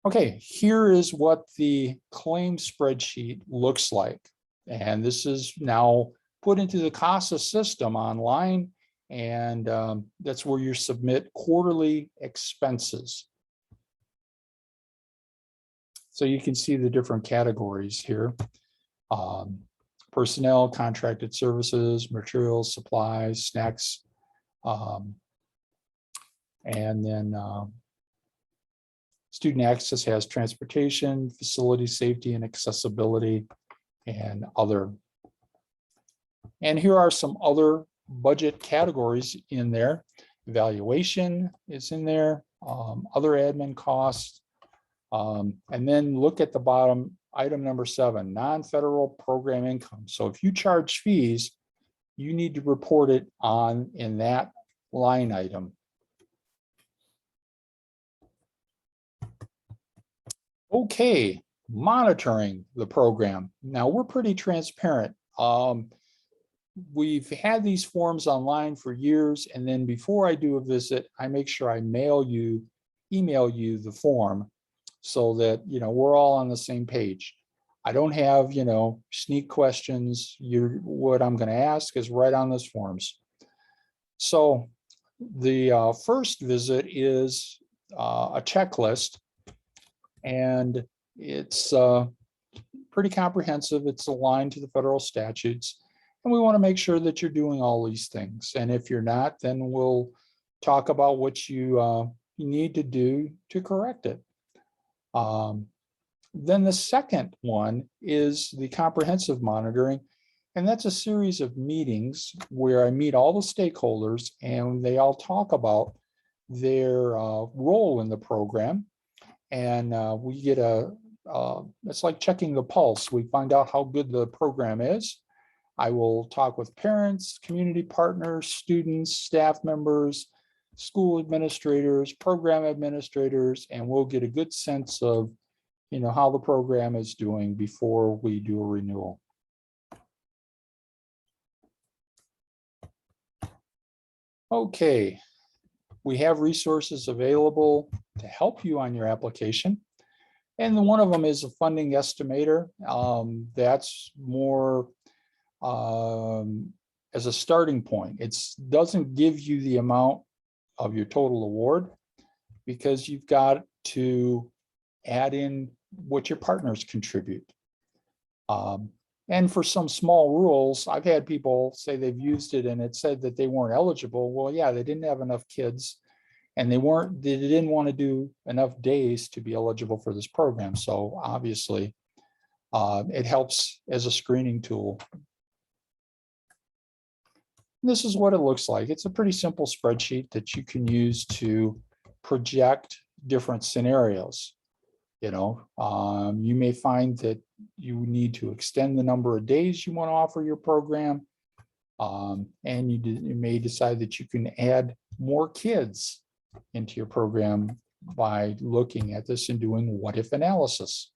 Speaker 1: Okay, here is what the claim spreadsheet looks like. And this is now put into the CASA system online, and that's where you submit quarterly expenses. So you can see the different categories here. Personnel, contracted services, materials, supplies, snacks, and then student access has transportation, facility safety and accessibility, and other. And here are some other budget categories in there. Evaluation is in there, other admin costs, and then look at the bottom, item number 7, non-federal program income. So if you charge fees, you need to report it in that line item. Okay, monitoring the program. Now, we're pretty transparent. We've had these forms online for years, and then before I do a visit, I make sure I email you the form so that, we're all on the same page. I don't have, sneak questions. What I'm going to ask is right on those forms. So the first visit is a checklist, and it's pretty comprehensive. It's aligned to the federal statutes. And we want to make sure that you're doing all these things. And if you're not, then we'll talk about what you need to do to correct it. Then the second one is the comprehensive monitoring. And that's a series of meetings where I meet all the stakeholders and they all talk about their role in the program. And we get it's like checking the pulse. We find out how good the program is. I will talk with parents, community partners, students, staff members, school administrators, program administrators, and we'll get a good sense of, how the program is doing before we do a renewal. Okay, we have resources available to help you on your application. And one of them is a funding estimator. That's more as a starting point. It doesn't give you the amount of your total award because you've got to add in what your partners contribute. And for some small rules, I've had people say they've used it and it said that they weren't eligible. Well, yeah, they didn't have enough kids and they didn't want to do enough days to be eligible for this program. So obviously it helps as a screening tool. This is what it looks like. It's a pretty simple spreadsheet that you can use to project different scenarios. You may find that you need to extend the number of days you want to offer your program. And you may decide that you can add more kids into your program by looking at this and doing what if analysis.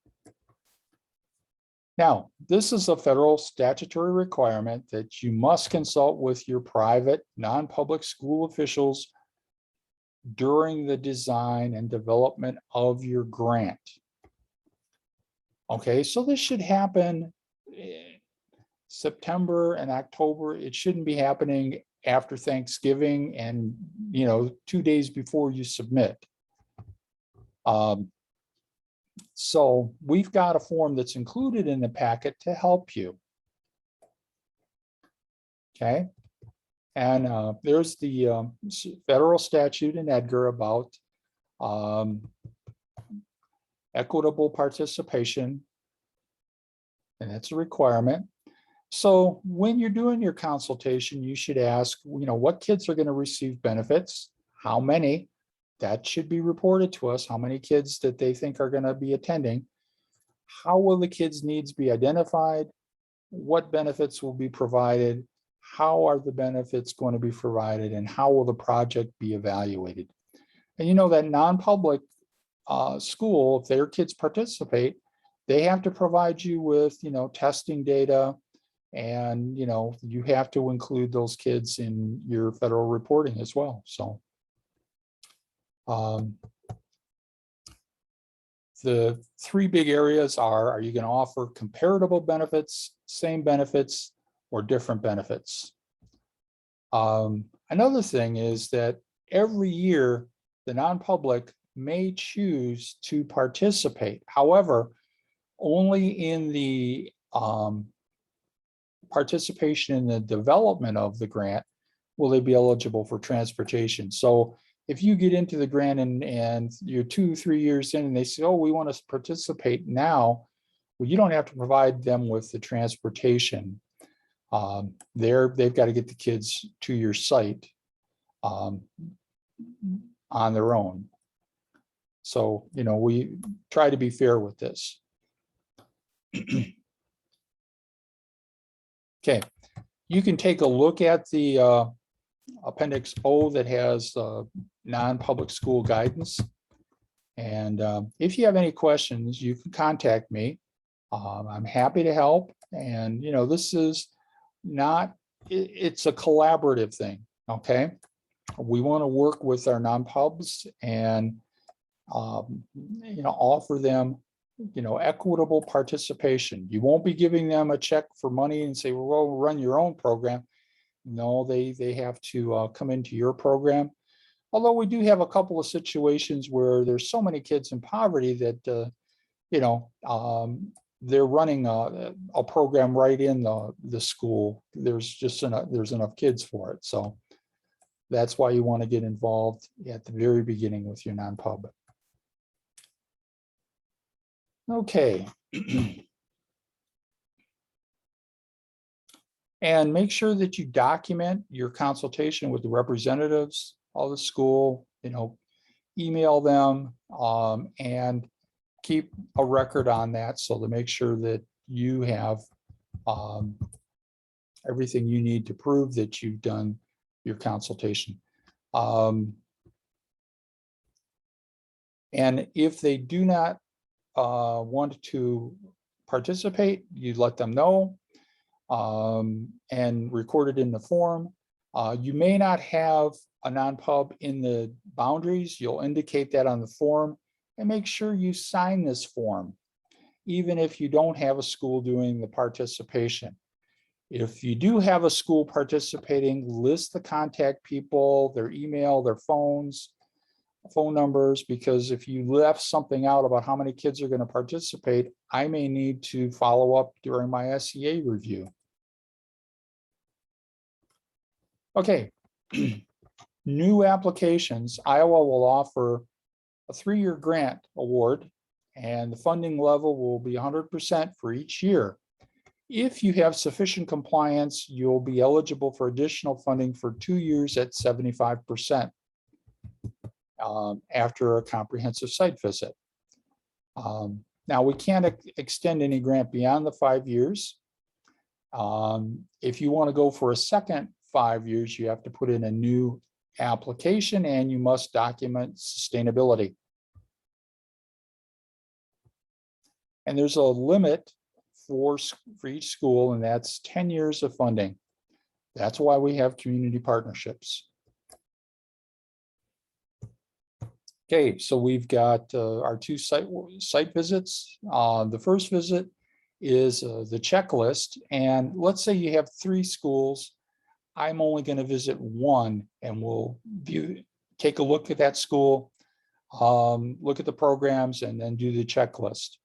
Speaker 1: Now, this is a federal statutory requirement that you must consult with your private non-public school officials during the design and development of your grant. Okay, so this should happen in September and October. It shouldn't be happening after Thanksgiving and 2 days before you submit. So we've got a form that's included in the packet to help you. Okay, and there's the federal statute in Edgar about equitable participation, and that's a requirement. So when you're doing your consultation, you should ask, what kids are going to receive benefits, how many. That should be reported to us, how many kids that they think are going to be attending. How will the kids' needs be identified? What benefits will be provided? How are the benefits going to be provided? And how will the project be evaluated? And that non-public school, if their kids participate, they have to provide you with, testing data. And, you have to include those kids in your federal reporting as well. So the three big areas are you going to offer comparable benefits, same benefits, or different benefits? Another thing is that every year, the non-public may choose to participate. However, only in the participation in the development of the grant will they be eligible for transportation. So if you get into the grant and you're 2-3 years in and they say, oh, we want to participate now, well, you don't have to provide them with the transportation. They've got to get the kids to your site on their own. So, we try to be fair with this. Okay, you can take a look at the Appendix O that has non-public school guidance. And if you have any questions, you can contact me. I'm happy to help. And, this is not, it's a collaborative thing, okay? We want to work with our non-pubs and, offer them, equitable participation. You won't be giving them a check for money and say, well, run your own program. No, they have to come into your program. Although we do have a couple of situations where there's so many kids in poverty that, they're running a program right in the school. There's enough kids for it. So that's why you want to get involved at the very beginning with your non-pub. Okay. And make sure that you document your consultation with the representatives of the school, email them, and keep a record on that, so to make sure that you have everything you need to prove that you've done your consultation. And if they do not want to participate, you let them know and record it in the form. You may not have a non-pub in the boundaries. You'll indicate that on the form, and make sure you sign this form, even if you don't have a school doing the participation. If you do have a school participating, list the contact people, their email, their phone numbers, because if you left something out about how many kids are going to participate, I may need to follow up during my SEA review. Okay. New applications. Iowa will offer a 3-year grant award, and the funding level will be 100% for each year. If you have sufficient compliance, you'll be eligible for additional funding for 2 years at 75% after a comprehensive site visit. Now, we can't extend any grant beyond the 5 years. If you want to go for a second 5 years, you have to put in a new application and you must document sustainability. And there's a limit for each school, and that's 10 years of funding. That's why we have community partnerships. Okay, so we've got our 2 site visits. The first visit is the checklist, and let's say you have 3 schools. I'm only going to visit 1, and we'll take a look at that school, look at the programs, and then do the checklist.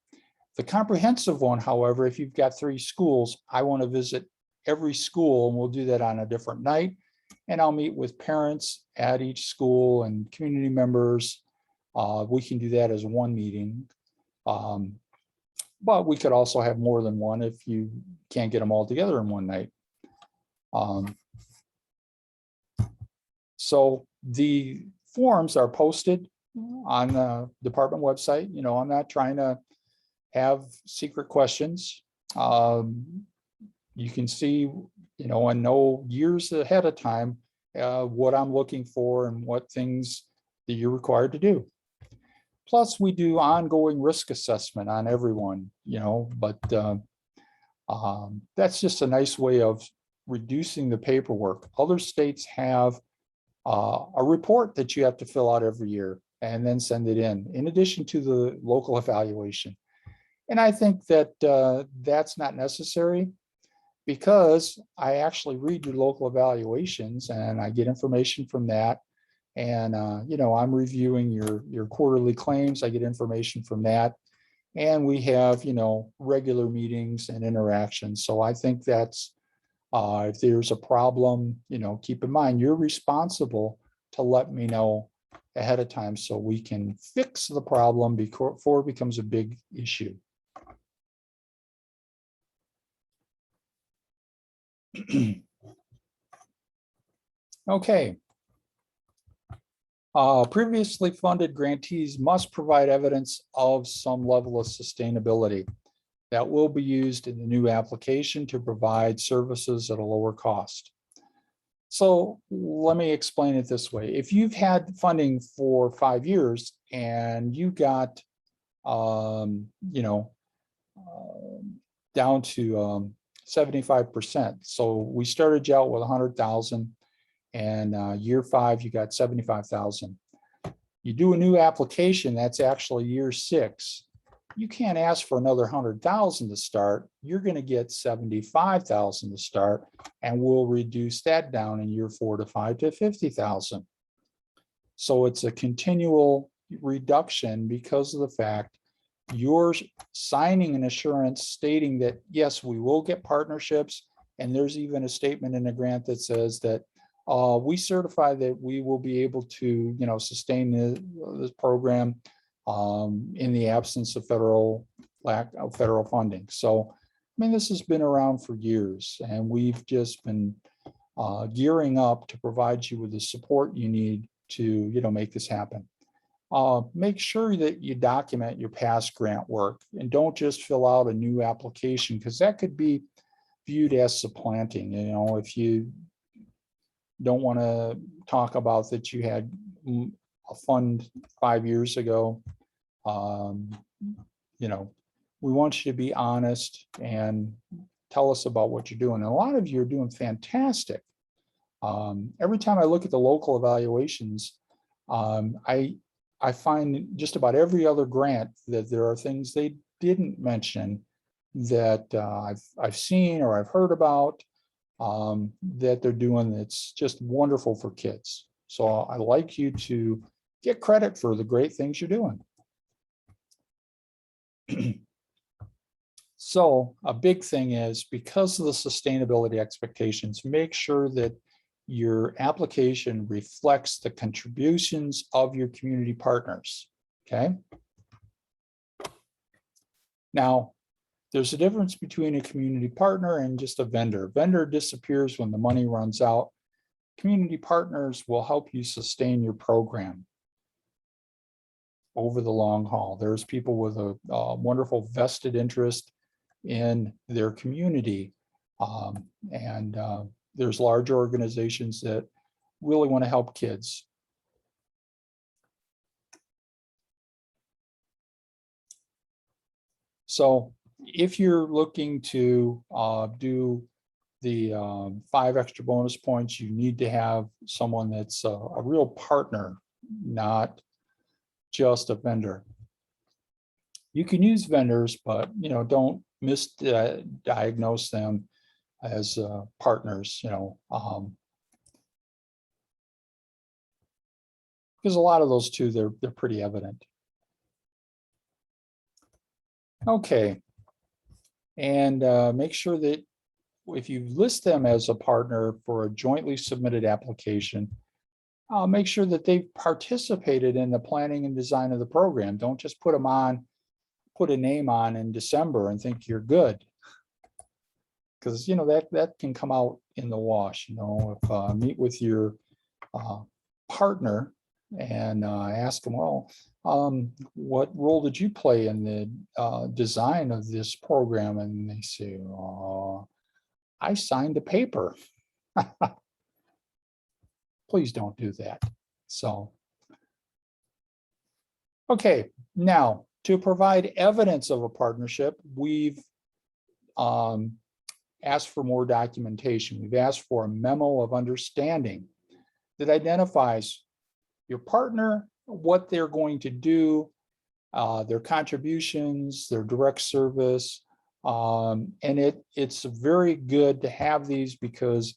Speaker 1: The comprehensive one, however, if you've got 3 schools, I want to visit every school, and we'll do that on a different night. And I'll meet with parents at each school and community members. We can do that as one meeting. But we could also have more than one if you can't get them all together in one night. So the forms are posted on the department website. I'm not trying to have secret questions. You can see, and know years ahead of time what I'm looking for and what things that you're required to do. Plus, we do ongoing risk assessment on everyone, but that's just a nice way of reducing the paperwork. Other states have a report that you have to fill out every year and then send it in addition to the local evaluation. And I think that that's not necessary, because I actually read your local evaluations and I get information from that. And, I'm reviewing your quarterly claims. I get information from that. And we have, regular meetings and interactions. So I think that's, if there's a problem, keep in mind, you're responsible to let me know ahead of time so we can fix the problem before it becomes a big issue. Okay. Previously funded grantees must provide evidence of some level of sustainability that will be used in the new application to provide services at a lower cost. So let me explain it this way. If you've had funding for 5 years and you got, you know, down to 75%. So we started you out with 100,000 and year 5, you got 75,000. You do a new application, that's actually year 6. You can't ask for another 100,000 to start. You're going to get 75,000 to start, and we'll reduce that down in year 4 to 5 to 50,000. So it's a continual reduction because of the fact you're signing an assurance stating that, yes, we will get partnerships. And there's even a statement in the grant that says that we certify that we will be able to, you know, sustain this program in the absence of lack of federal funding. So, I mean, this has been around for years, and we've just been gearing up to provide you with the support you need to, you know, make this happen. Make sure that you document your past grant work and don't just fill out a new application, because that could be viewed as supplanting. You know, if you don't want to talk about that you had a fund 5 years ago, you know, we want you to be honest and tell us about what you're doing. And a lot of you are doing fantastic. Every time I look at the local evaluations, I find just about every other grant that there are things they didn't mention that I've seen or I've heard about that they're doing that's just wonderful for kids. So I like you to get credit for the great things you're doing. So a big thing is, because of the sustainability expectations, make sure that your application reflects the contributions of your community partners, okay? Now, there's a difference between a community partner and just a vendor. Vendor disappears when the money runs out. Community partners will help you sustain your program over the long haul. There's people with a wonderful vested interest in their community. There's large organizations that really want to help kids. So if you're looking to do the 5 extra bonus points, you need to have someone that's a real partner, not just a vendor. You can use vendors, but, you know, don't misdiagnose them as partners, you know, because a lot of those too, they're pretty evident. Okay, and make sure that if you list them as a partner for a jointly submitted application, make sure that they've participated in the planning and design of the program. Don't just put a name on in December and think you're good, because, you know, that can come out in the wash. You know, if meet with your partner and ask them, well, what role did you play in the design of this program? And they say, I signed a paper. Please don't do that. So, okay, now to provide evidence of a partnership, we've asked for more documentation. We've asked for a memo of understanding that identifies your partner, what they're going to do, their contributions, their direct service. And it's very good to have these, because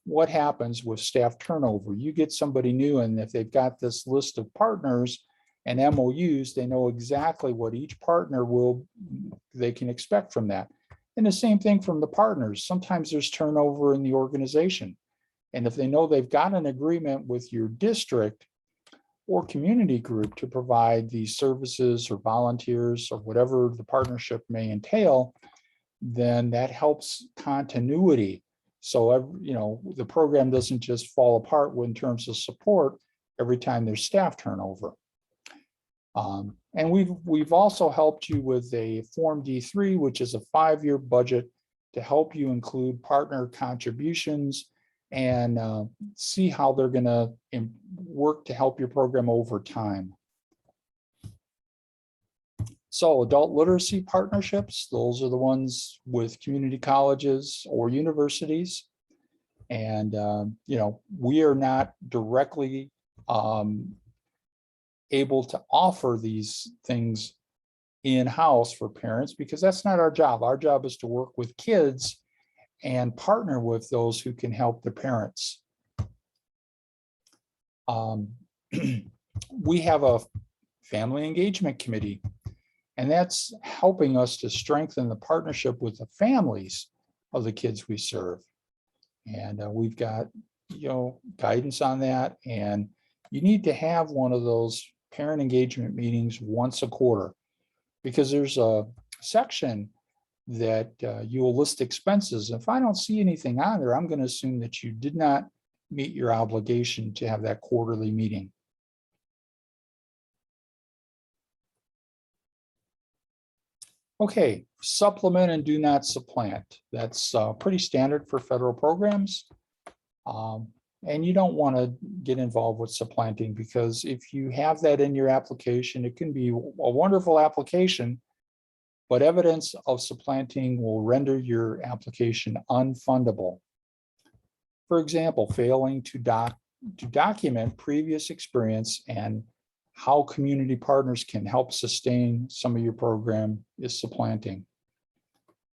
Speaker 1: what happens with staff turnover? You get somebody new, and if they've got this list of partners and MOUs, they know exactly what each partner they can expect from that. And the same thing from the partners. Sometimes there's turnover in the organization. And if they know they've got an agreement with your district or community group to provide these services or volunteers or whatever the partnership may entail, then that helps continuity. So, you know, the program doesn't just fall apart in terms of support every time there's staff turnover. And we've also helped you with a Form D3, which is a 5-year budget to help you include partner contributions and see how they're going to work to help your program over time. So adult literacy partnerships, those are the ones with community colleges or universities. And, we are not directly able to offer these things in-house for parents because that's not our job. Our job is to work with kids and partner with those who can help the parents. We have a family engagement committee, and that's helping us to strengthen the partnership with the families of the kids we serve. And we've got, guidance on that. And you need to have one of those parent engagement meetings once a quarter, because there's a section that you will list expenses. If I don't see anything on there, I'm going to assume that you did not meet your obligation to have that quarterly meeting. Okay, supplement and do not supplant. That's pretty standard for federal programs. And you don't want to get involved with supplanting, because if you have that in your application, it can be a wonderful application, but evidence of supplanting will render your application unfundable. For example, failing to document previous experience and how community partners can help sustain some of your program is supplanting.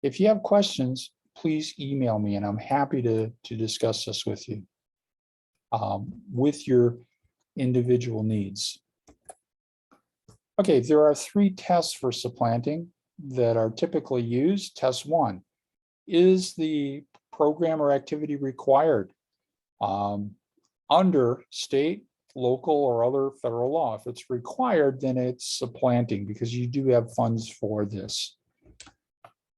Speaker 1: If you have questions, please email me and I'm happy to discuss this with you with your individual needs. Okay, there are 3 tests for supplanting that are typically used. Test 1, is the program or activity required under state, local, or other federal law? If it's required, then it's supplanting because you do have funds for this.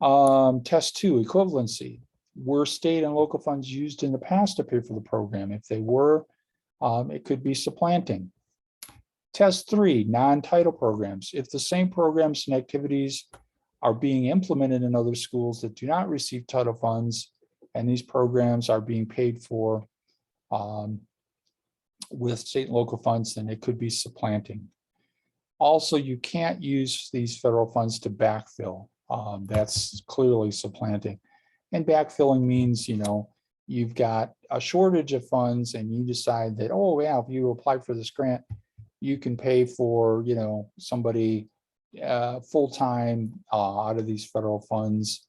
Speaker 1: Test 2, equivalency. Were state and local funds used in the past to pay for the program? If they were, it could be supplanting. Test 3, non-title programs. If the same programs and activities are being implemented in other schools that do not receive title funds, and these programs are being paid for with state and local funds, then it could be supplanting. Also, you can't use these federal funds to backfill. That's clearly supplanting. And backfilling means, you've got a shortage of funds and you decide that, oh yeah, if you apply for this grant, you can pay for, somebody full-time out of these federal funds,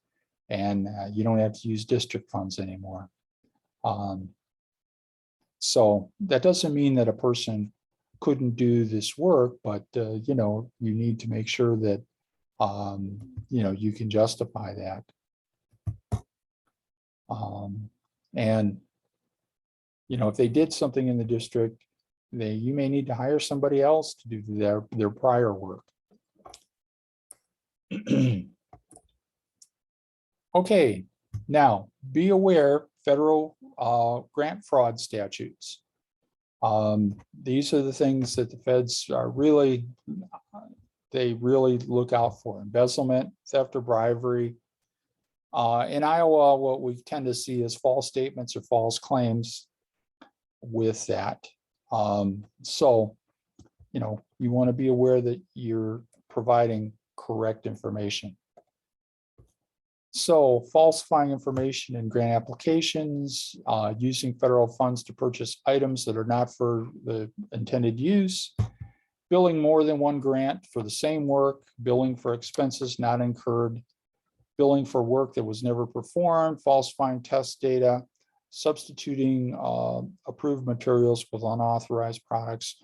Speaker 1: and you don't have to use district funds anymore. So that doesn't mean that a person couldn't do this work, but you need to make sure that you can justify that. And if they did something in the district, you may need to hire somebody else to do their prior work. Okay, now be aware federal grant fraud statutes. These are the things that the feds are really look out for: embezzlement, theft or bribery. In Iowa, what we tend to see is false statements or false claims with that. So, you want to be aware that you're providing correct information. So falsifying information in grant applications, using federal funds to purchase items that are not for the intended use, billing more than one grant for the same work, billing for expenses not incurred, billing for work that was never performed, falsifying test data, substituting approved materials with unauthorized products,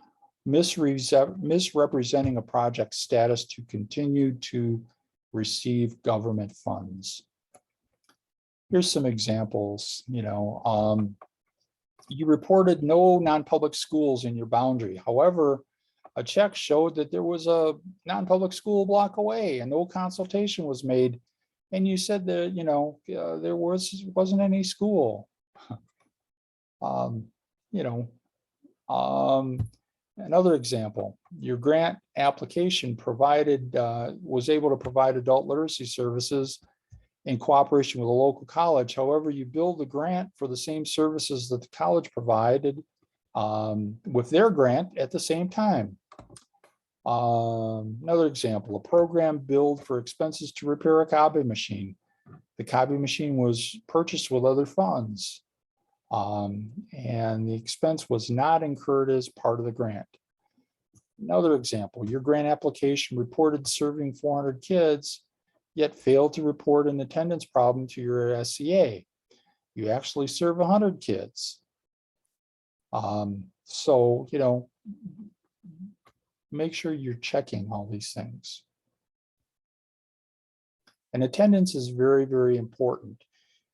Speaker 1: misrepresenting a project status to continue to receive government funds. Here's some examples. You reported no non-public schools in your boundary. However, a check showed that there was a non-public school a block away and no consultation was made. And you said that, there wasn't any school. Another example, your grant application was able to provide adult literacy services in cooperation with a local college. However, you bill the grant for the same services that the college provided with their grant at the same time. Another example, a program billed for expenses to repair a copy machine. The copy machine was purchased with other funds, and the expense was not incurred as part of the grant. Another example, your grant application reported serving 400 kids, yet failed to report an attendance problem to your SCA. You actually serve 100 kids. So, make sure you're checking all these things. And attendance is very, very important.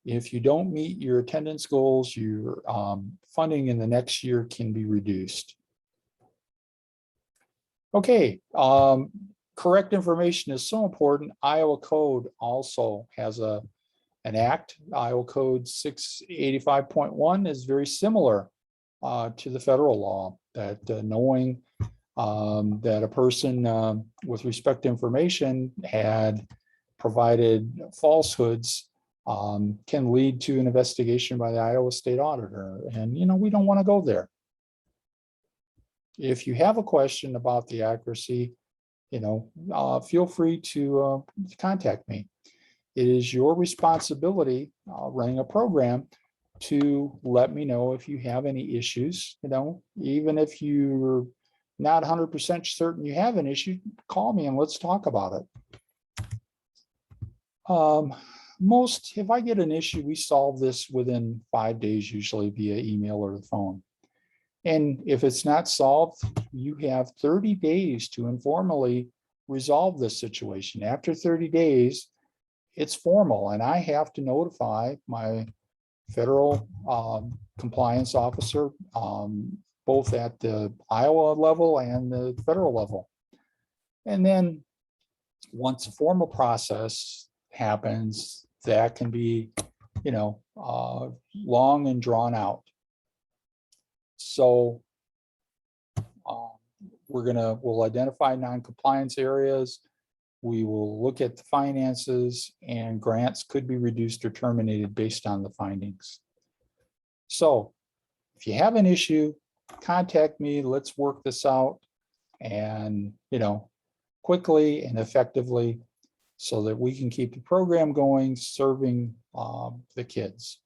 Speaker 1: If you don't meet your attendance goals, your funding in the next year can be reduced. Okay, correct information is so important. Iowa Code also has an act. Iowa Code 685.1 is very similar to the federal law, that knowing that a person with respect to information had provided falsehoods can lead to an investigation by the Iowa State Auditor. And, we don't want to go there. If you have a question about the accuracy, feel free to contact me. It is your responsibility running a program to let me know if you have any issues. Even if you're not 100% certain you have an issue, call me and let's talk about it. If I get an issue, we solve this within 5 days, usually via email or the phone. And if it's not solved, you have 30 days to informally resolve this situation. After 30 days, it's formal, and I have to notify my federal compliance officer, both at the Iowa level and the federal level. And then once a formal process happens, that can be, long and drawn out. So we'll identify non-compliance areas. We will look at the finances, and grants could be reduced or terminated based on the findings. So if you have an issue, contact me. Let's work this out, and quickly and effectively, so that we can keep the program going, serving the kids.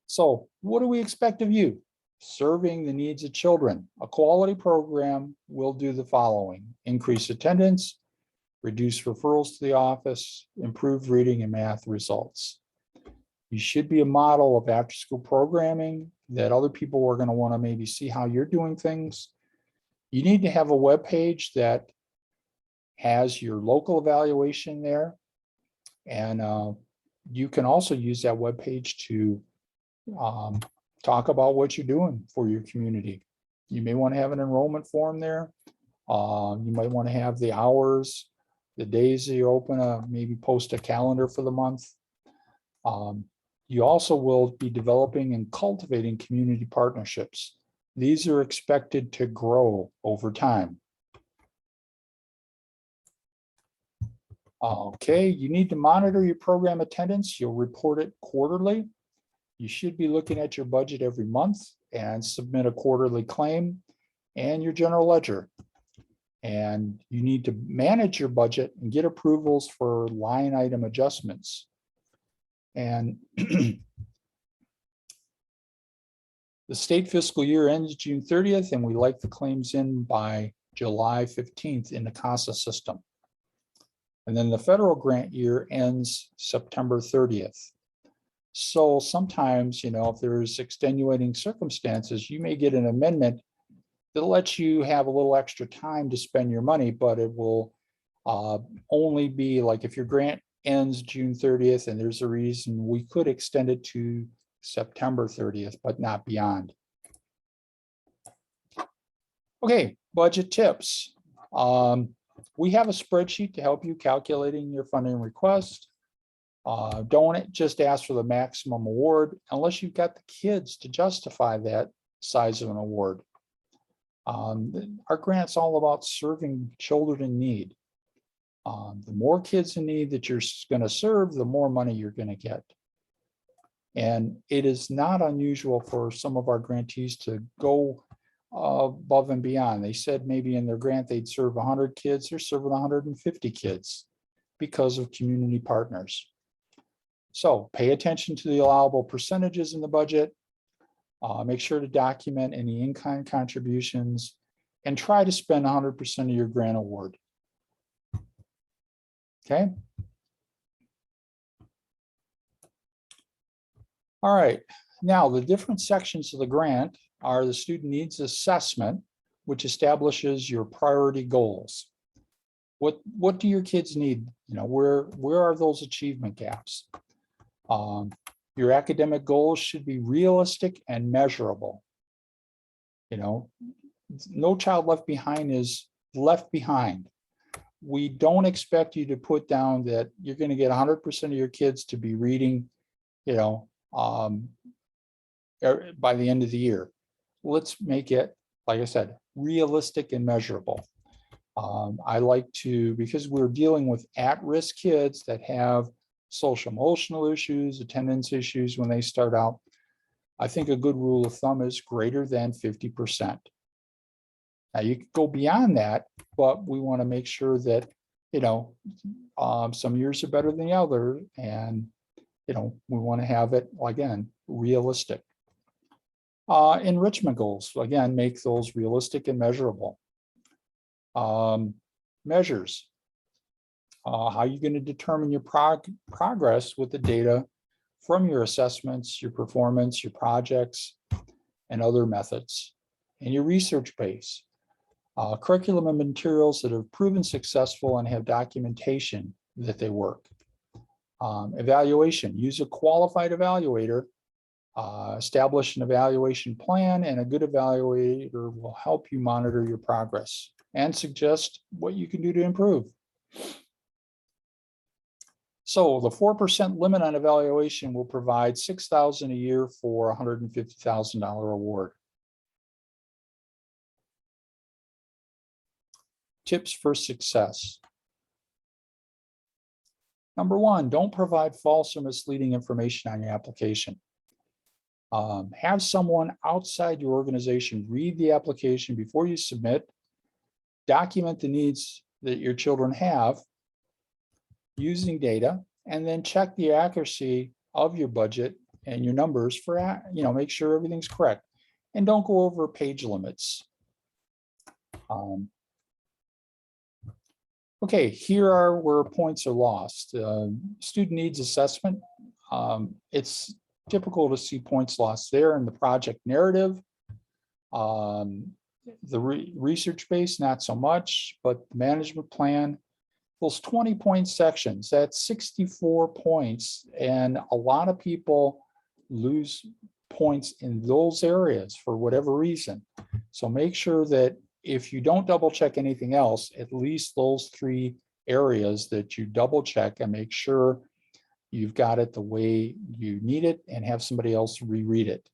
Speaker 1: So what do we expect of you? Serving the needs of children. A quality program will do the following: increase attendance, reduce referrals to the office, improve reading and math results. You should be a model of after-school programming that other people are going to want to maybe see how you're doing things. You need to have a web page that has your local evaluation there. And you can also use that web page to talk about what you're doing for your community. You may want to have an enrollment form there. You might want to have the hours, the days that you're open, maybe post a calendar for the month. You also will be developing and cultivating community partnerships. These are expected to grow over time. Okay, you need to monitor your program attendance. You'll report it quarterly. You should be looking at your budget every month and submit a quarterly claim and your general ledger. And you need to manage your budget and get approvals for line item adjustments. And the state fiscal year ends June 30th, and we like the claims in by July 15th in the CASA system. And then the federal grant year ends September 30th. So sometimes, if there's extenuating circumstances, you may get an amendment that lets you have a little extra time to spend your money, but it will only be like if your grant ends June 30th and there's a reason, we could extend it to September 30th, but not beyond. Okay, budget tips. We have a spreadsheet to help you calculating your funding request. Don't just ask for the maximum award unless you've got the kids to justify that size of an award. Our grant's all about serving children in need. The more kids in need that you're going to serve, the more money you're going to get. And it is not unusual for some of our grantees to go above and beyond. They said maybe in their grant they'd serve 100 kids, they're serving 150 kids because of community partners. So pay attention to the allowable percentages in the budget. Make sure to document any in-kind contributions and try to spend 100% of your grant award. Okay. All right. Now, the different sections of the grant are the student needs assessment, which establishes your priority goals. What do your kids need? You know, where are those achievement gaps? Your academic goals should be realistic and measurable. You know, no child left behind is left behind. We don't expect you to put down that you're going to get 100% of your kids to be reading, you know, by the end of the year. Let's make it, like I said, realistic and measurable. I like to, because we're dealing with at-risk kids that have social emotional issues, attendance issues when they start out, I think a good rule of thumb is greater than 50%. Now you could go beyond that, but we want to make sure that, you know, some years are better than the other, and, you know, we want to have it, again, realistic. Enrichment goals, again, make those realistic and measurable. Measures. How are you going to determine your progress with the data from your assessments, your performance, your projects, and other methods? And your research base. Curriculum and materials that have proven successful and have documentation that they work. Evaluation. Use a qualified evaluator. Establish an evaluation plan, and a good evaluator will help you monitor your progress and suggest what you can do to improve. So the 4% limit on evaluation will provide $6,000 a year for a $150,000 award. Tips for success. Number one, don't provide false or misleading information on your application. Have someone outside your organization read the application before you submit. Document the needs that your children have using data, and then check the accuracy of your budget and your numbers for, you know, make sure everything's correct. And don't go over page limits. Okay, here are where points are lost. Student needs assessment. It's typical to see points lost there in the project narrative. The research base, not so much, but the management plan, those 20-point sections, that's 64 points. And a lot of people lose points in those areas for whatever reason. So make sure that if you don't double check anything else, at least those 3 areas that you double check and make sure you've got it the way you need it, and have somebody else reread it.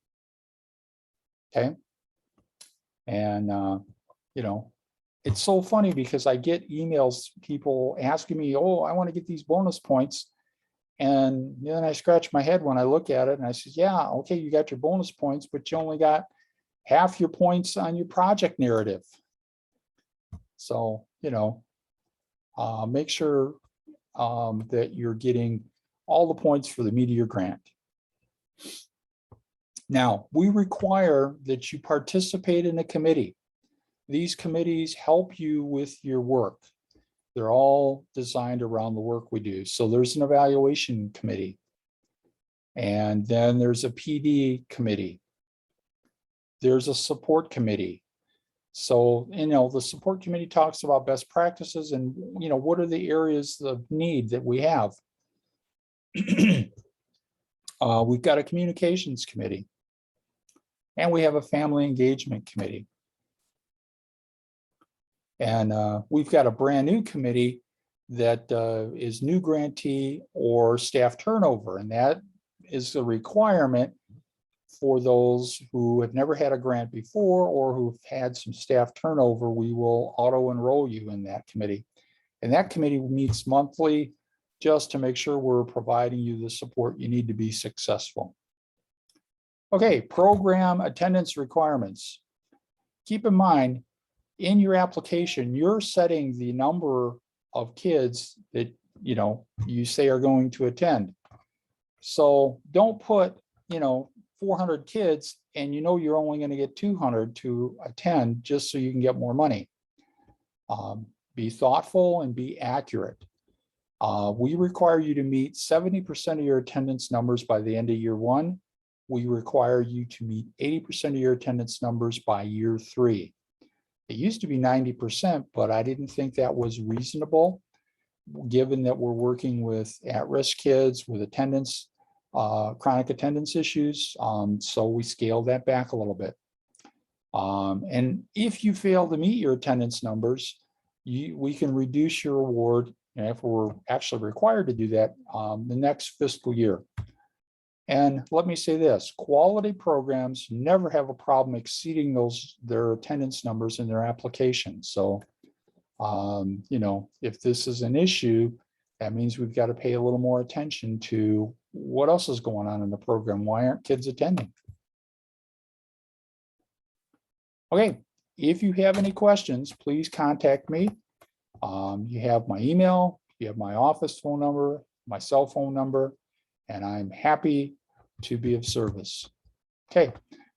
Speaker 1: Okay. And, you know, it's so funny because I get emails, people asking me, oh, I want to get these bonus points. And then I scratch my head when I look at it and I say, yeah, okay, you got your bonus points, but you only got half your points on your project narrative. So, you know, make sure that you're getting all the points for the meat of your grant. Now, we require that you participate in a committee. These committees help you with your work. They're all designed around the work we do. So there's an evaluation committee. And then there's a PD committee. There's a support committee. So, you know, the support committee talks about best practices and, you know, what are the areas of need that we have. We've got a communications committee. And we have a family engagement committee. And we've got a brand new committee that is new grantee or staff turnover. And that is a requirement for those who have never had a grant before or who've had some staff turnover. We will auto enroll you in that committee. And that committee meets monthly just to make sure we're providing you the support you need to be successful. Okay, program attendance requirements. Keep in mind, in your application, you're setting the number of kids that you say are going to attend. So don't put 400 kids and you're only going to get 200 to attend just so you can get more money. Be thoughtful and be accurate. We require you to meet 70% of your attendance numbers by the end of year 1. We require you to meet 80% of your attendance numbers by year 3. It used to be 90%, but I didn't think that was reasonable, given that we're working with at-risk kids with attendance, chronic attendance issues. So we scaled that back a little bit. And if you fail to meet your attendance numbers, we can reduce your award, and if we're actually required to do that, the next fiscal year. And let me say this, quality programs never have a problem exceeding their attendance numbers in their application. So, if this is an issue, that means we've got to pay a little more attention to what else is going on in the program. Why aren't kids attending? Okay, if you have any questions, please contact me. You have my email, you have my office phone number, my cell phone number, and I'm happy to be of service. Okay,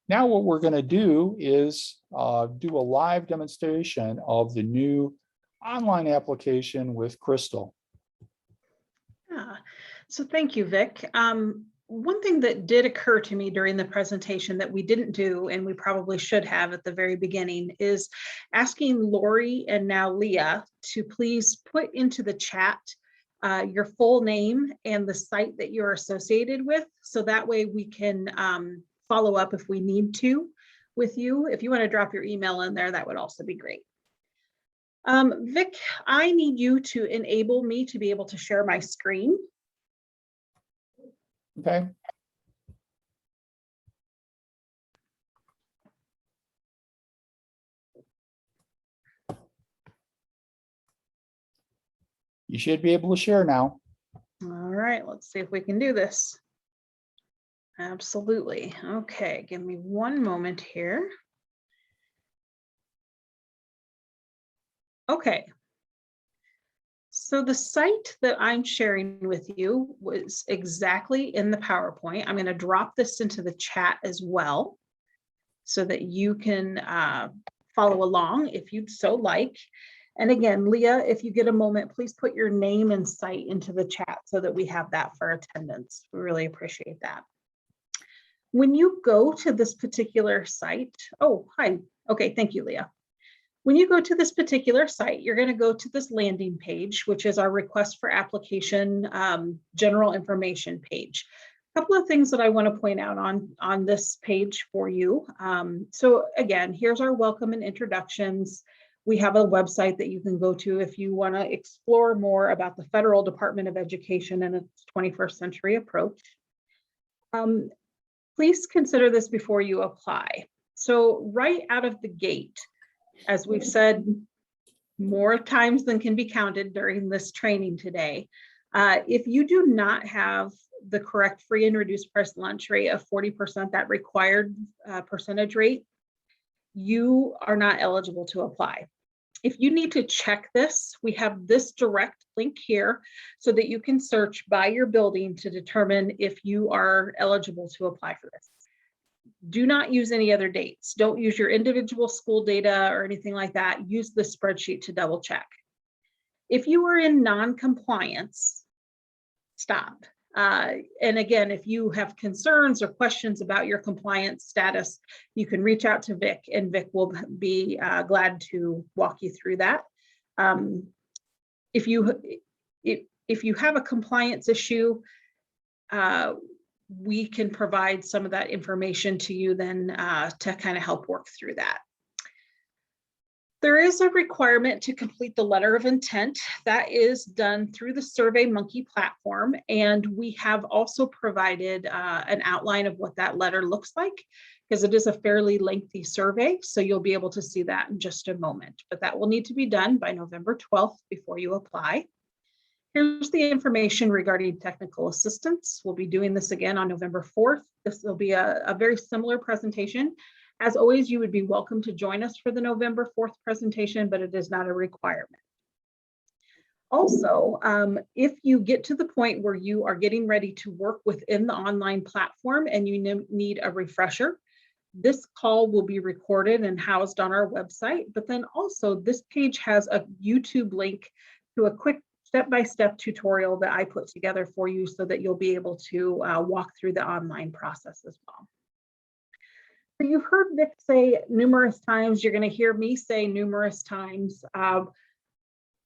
Speaker 1: now what we're going to do is do a live demonstration of the new online application with Crystal.
Speaker 2: Yeah. So thank you, Vic. One thing that did occur to me during the presentation that we didn't do, and we probably should have at the very beginning, is asking Lori and now Leah to please put into the chat your full name and the site that you're associated with. So that way we can follow up if we need to with you. If you want to drop your email in there, that would also be great. Vic, I need you to enable me to be able to share my screen.
Speaker 1: Okay. You should be able to share now.
Speaker 2: All right, let's see if we can do this. Absolutely. Okay, give me one moment here. Okay. So the site that I'm sharing with you was exactly in the PowerPoint. I'm going to drop this into the chat as well so that you can follow along if you'd so like. And again, Leah, if you get a moment, please put your name and site into the chat so that we have that for attendance. We really appreciate that. When you go to this particular site, oh, hi. Okay, thank you, Leah. When you go to this particular site, you're going to go to this landing page, which is our request for application general information page. A couple of things that I want to point out on this page for you. So again, here's our welcome and introductions. We have a website that you can go to if you want to explore more about the Federal Department of Education and its 21st century approach. Please consider this before you apply. So right out of the gate, as we've said more times than can be counted during this training today, if you do not have the correct free and reduced price lunch rate of 40%, that required percentage rate, you are not eligible to apply. If you need to check this, we have this direct link here so that you can search by your building to determine if you are eligible to apply for this. Do not use any other dates. Don't use your individual school data or anything like that. Use the spreadsheet to double check. If you are in non-compliance, stop. And again, if you have concerns or questions about your compliance status, you can reach out to Vic, and Vic will be glad to walk you through that. If you have a compliance issue, we can provide some of that information to you then to kind of help work through that. There is a requirement to complete the letter of intent. That is done through the SurveyMonkey platform, and we have also provided an outline of what that letter looks like. because it is a fairly lengthy survey. So you'll be able to see that in just a moment, but that will need to be done by November 12th before you apply. Here's the information regarding technical assistance. We'll be doing this again on November 4th. This will be a very similar presentation. As always, you would be welcome to join us for the November 4th presentation, but it is not a requirement. Also, if you get to the point where you are getting ready to work within the online platform and you need a refresher, this call will be recorded and housed on our website, but then also this page has a YouTube link to a quick step-by-step tutorial that I put together for you so that you'll be able to walk through the online process as well. So you've heard Vic say numerous times, you're going to hear me say numerous times,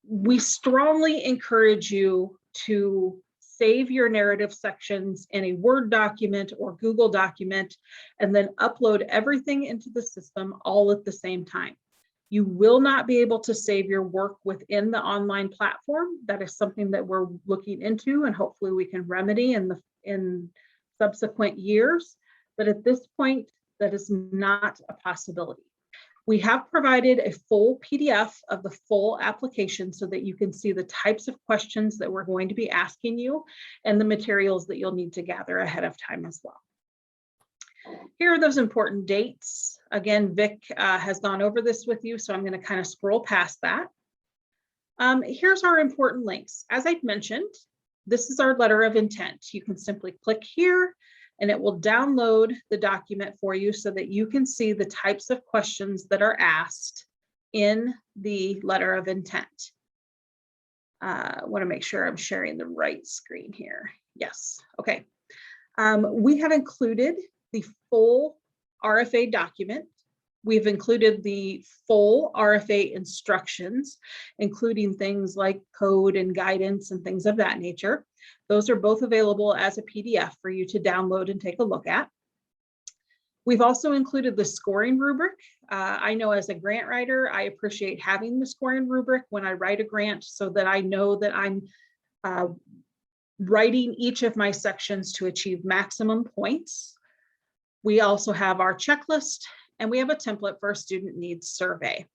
Speaker 2: we strongly encourage you to save your narrative sections in a Word document or Google document, and then upload everything into the system all at the same time. You will not be able to save your work within the online platform. That is something that we're looking into, and hopefully we can remedy in subsequent years. But at this point, that is not a possibility. We have provided a full PDF of the full application so that you can see the types of questions that we're going to be asking you and the materials that you'll need to gather ahead of time as well. Here are those important dates. Again, Vic has gone over this with you, so I'm going to kind of scroll past that. Here's our important links. As I've mentioned, this is our letter of intent. You can simply click here and it will download the document for you so that you can see the types of questions that are asked in the letter of intent. I want to make sure I'm sharing the right screen here. Yes, okay. We have included the full RFA document. We've included the full RFA instructions, including things like code and guidance and things of that nature. Those are both available as a PDF for you to download and take a look at. We've also included the scoring rubric. I know as a grant writer, I appreciate having the scoring rubric when I write a grant so that I know that I'm writing each of my sections to achieve maximum points. We also have our checklist, and we have a template for a student needs survey.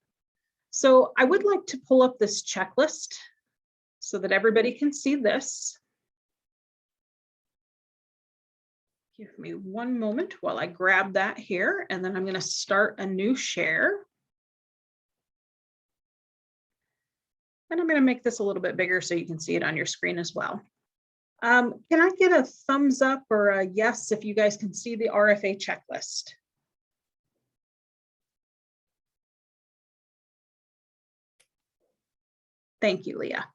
Speaker 2: So I would like to pull up this checklist so that everybody can see this. Give me one moment while I grab that here, and then I'm going to start a new share. And I'm going to make this a little bit bigger so you can see it on your screen as well. Can I get a thumbs up or a yes if you guys can see the RFA checklist? Thank you, Leah.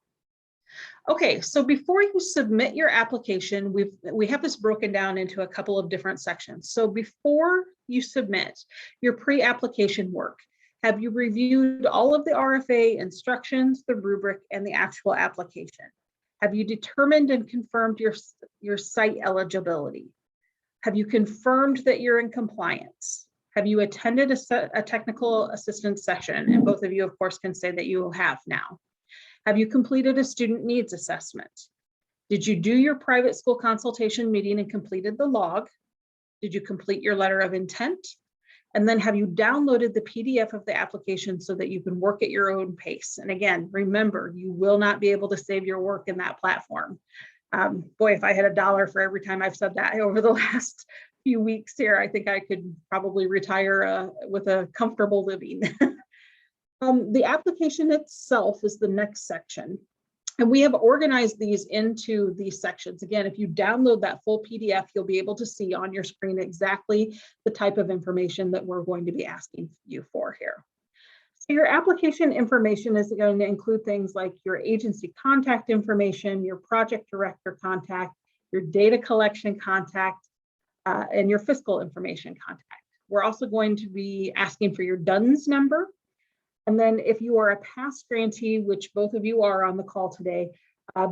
Speaker 2: Okay, so before you submit your application, we have this broken down into a couple of different sections. So before you submit your pre-application work, have you reviewed all of the RFA instructions, the rubric, and the actual application? Have you determined and confirmed your site eligibility? Have you confirmed that you're in compliance? Have you attended a technical assistance session? And both of you, of course, can say that you have now. Have you completed a student needs assessment? Did you do your private school consultation meeting and completed the log? Did you complete your letter of intent? And then have you downloaded the PDF of the application so that you can work at your own pace? And again, remember, you will not be able to save your work in that platform. Boy, if I had $1 for every time I've said that over the last few weeks here, I think I could probably retire with a comfortable living. The application itself is the next section. And we have organized these into these sections. Again, if you download that full PDF, you'll be able to see on your screen exactly the type of information that we're going to be asking you for here. So your application information is going to include things like your agency contact information, your project director contact, your data collection contact, and your fiscal information contact. We're also going to be asking for your DUNS number. And then if you are a past grantee, which both of you are on the call today,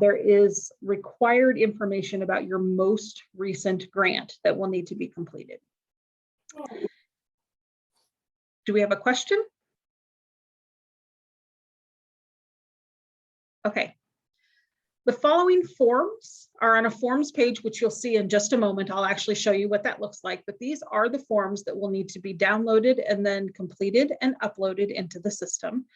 Speaker 2: there is required information about your most recent grant that will need to be completed. Do we have a question? Okay. The following forms are on a forms page, which you'll see in just a moment. I'll actually show you what that looks like, but these are the forms that will need to be downloaded and then completed and uploaded into the system.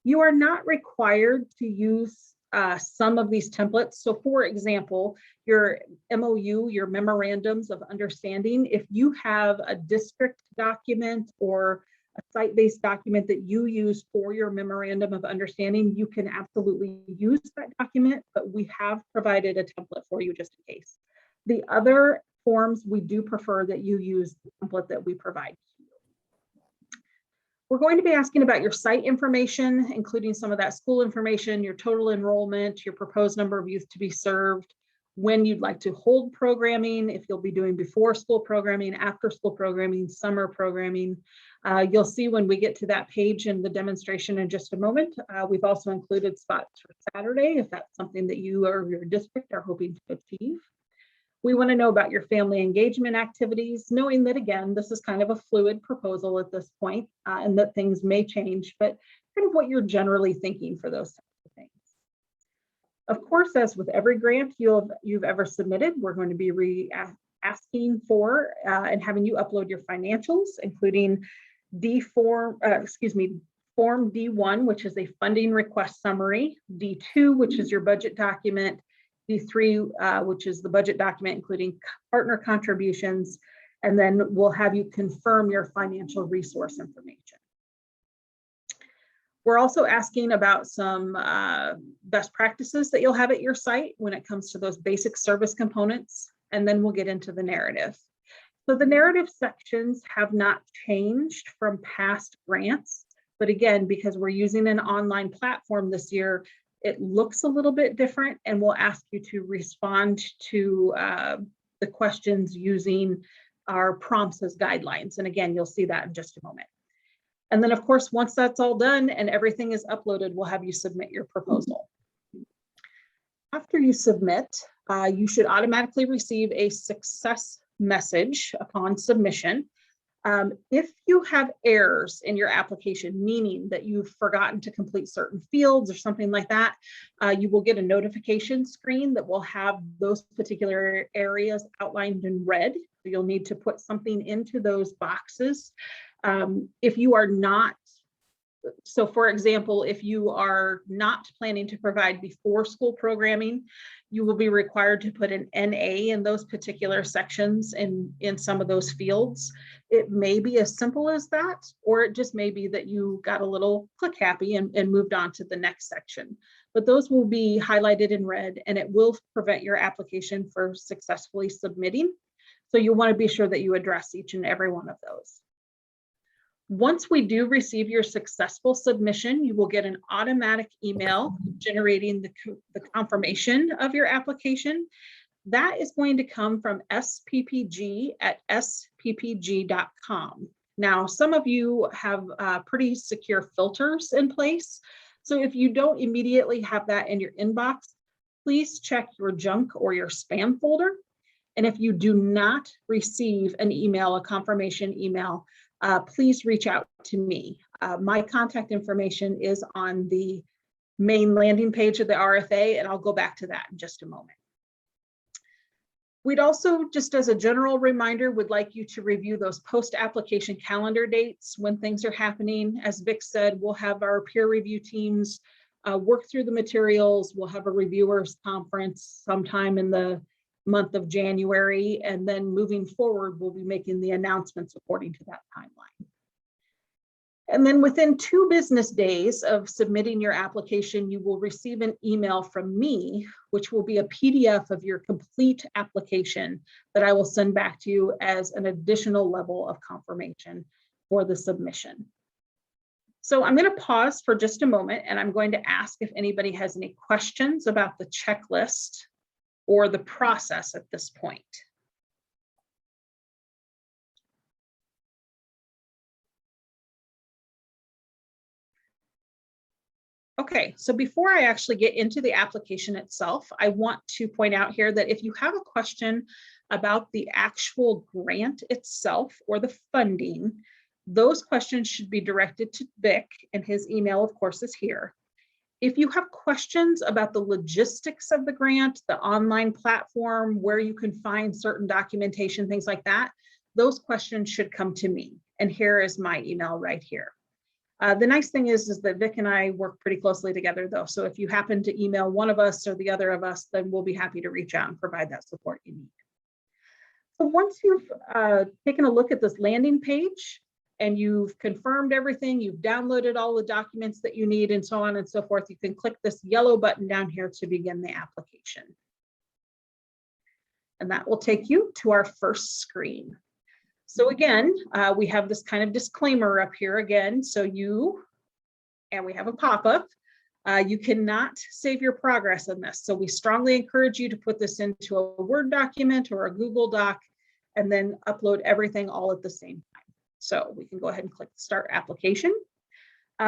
Speaker 2: You are not required to use some of these templates. So for example, your MOU, your memorandums of understanding, if you have a district document or a site-based document that you use for your memorandum of understanding, you can absolutely use that document, but we have provided a template for you just in case. The other forms, we do prefer that you use the template that we provide. We're going to be asking about your site information, including some of that school information, your total enrollment, your proposed number of youth to be served, when you'd like to hold programming, if you'll be doing before school programming, after school programming, summer programming. You'll see when we get to that page in the demonstration in just a moment. We've also included spots for Saturday, if that's something that you or your district are hoping to achieve. We want to know about your family engagement activities, knowing that, again, this is kind of a fluid proposal at this point, and that things may change, but kind of what you're generally thinking for those types of things. Of course, as with every grant you've ever submitted, we're going to be asking for and having you upload your financials, including Form D1, which is a funding request summary, D2, which is your budget document, D3, which is the budget document, including partner contributions, and then we'll have you confirm your financial resource information. We're also asking about some best practices that you'll have at your site when it comes to those basic service components, and then we'll get into the narrative. So the narrative sections have not changed from past grants, but again, because we're using an online platform this year, it looks a little bit different, and we'll ask you to respond to the questions using our prompts as guidelines. And again, you'll see that in just a moment. And then of course, once that's all done and everything is uploaded, we'll have you submit your proposal. After you submit, you should automatically receive a success message upon submission. If you have errors in your application, meaning that you've forgotten to complete certain fields or something like that, you will get a notification screen that will have those particular areas outlined in red. So you'll need to put something into those boxes. If you are not, so for example, if you are not planning to provide before school programming, you will be required to put an NA in those particular sections in some of those fields. It may be as simple as that, or it just may be that you got a little click happy and moved on to the next section. But those will be highlighted in red, and it will prevent your application from successfully submitting. So you want to be sure that you address each and every one of those. Once we do receive your successful submission, you will get an automatic email generating the confirmation of your application. That is going to come from sppg@sppg.com. Now, some of you have pretty secure filters in place. So if you don't immediately have that in your inbox, please check your junk or your spam folder. And if you do not receive an email, a confirmation email, please reach out to me. My contact information is on the main landing page of the RFA, and I'll go back to that in just a moment. We'd also, just as a general reminder, would like you to review those post-application calendar dates when things are happening. As Vic said, we'll have our peer review teams work through the materials. We'll have a reviewers conference sometime in the month of January, and then moving forward, we'll be making the announcements according to that timeline. And then within 2 business days of submitting your application, you will receive an email from me, which will be a PDF of your complete application that I will send back to you as an additional level of confirmation for the submission. So I'm going to pause for just a moment, and I'm going to ask if anybody has any questions about the checklist or the process at this point. Okay, so before I actually get into the application itself, I want to point out here that if you have a question about the actual grant itself or the funding, those questions should be directed to Vic, and his email, of course, is here. If you have questions about the logistics of the grant, the online platform, where you can find certain documentation, things like that, those questions should come to me. And here is my email right here. The nice thing is that Vic and I work pretty closely together though. So if you happen to email one of us or the other of us, then we'll be happy to reach out and provide that support you need. So once you've taken a look at this landing page and you've confirmed everything, you've downloaded all the documents that you need and so on and so forth, you can click this yellow button down here to begin the application. And that will take you to our first screen. So again, we have this kind of disclaimer up here again. So we have a pop-up. You cannot save your progress in this. So we strongly encourage you to put this into a Word document or a Google Doc and then upload everything all at the same time. So we can go ahead and click Start Application.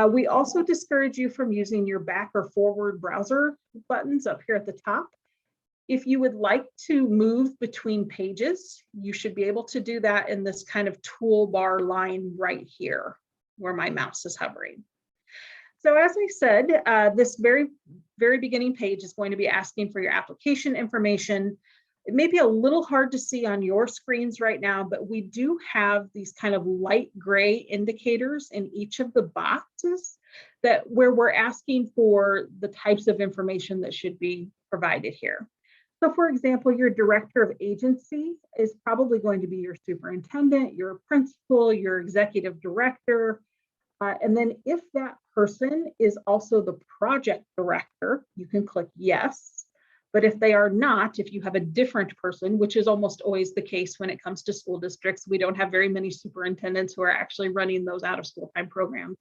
Speaker 2: We also discourage you from using your back or forward browser buttons up here at the top. If you would like to move between pages, you should be able to do that in this kind of toolbar line right here where my mouse is hovering. So as I said, this very beginning page is going to be asking for your application information. It may be a little hard to see on your screens right now, but we do have these kind of light gray indicators in each of the boxes where we're asking for the types of information that should be provided here. So for example, your director of agency is probably going to be your superintendent, your principal, your executive director. And then if that person is also the project director, you can click yes. But if they are not, if you have a different person, which is almost always the case when it comes to school districts, we don't have very many superintendents who are actually running those out of school time programs.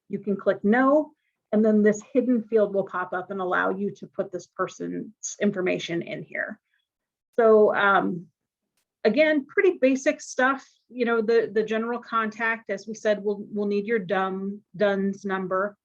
Speaker 2: You can click no. And then this hidden field will pop up and allow you to put this person's information in here. So again, pretty basic stuff. You know, the general contact, as we said, we'll need your DUNS number,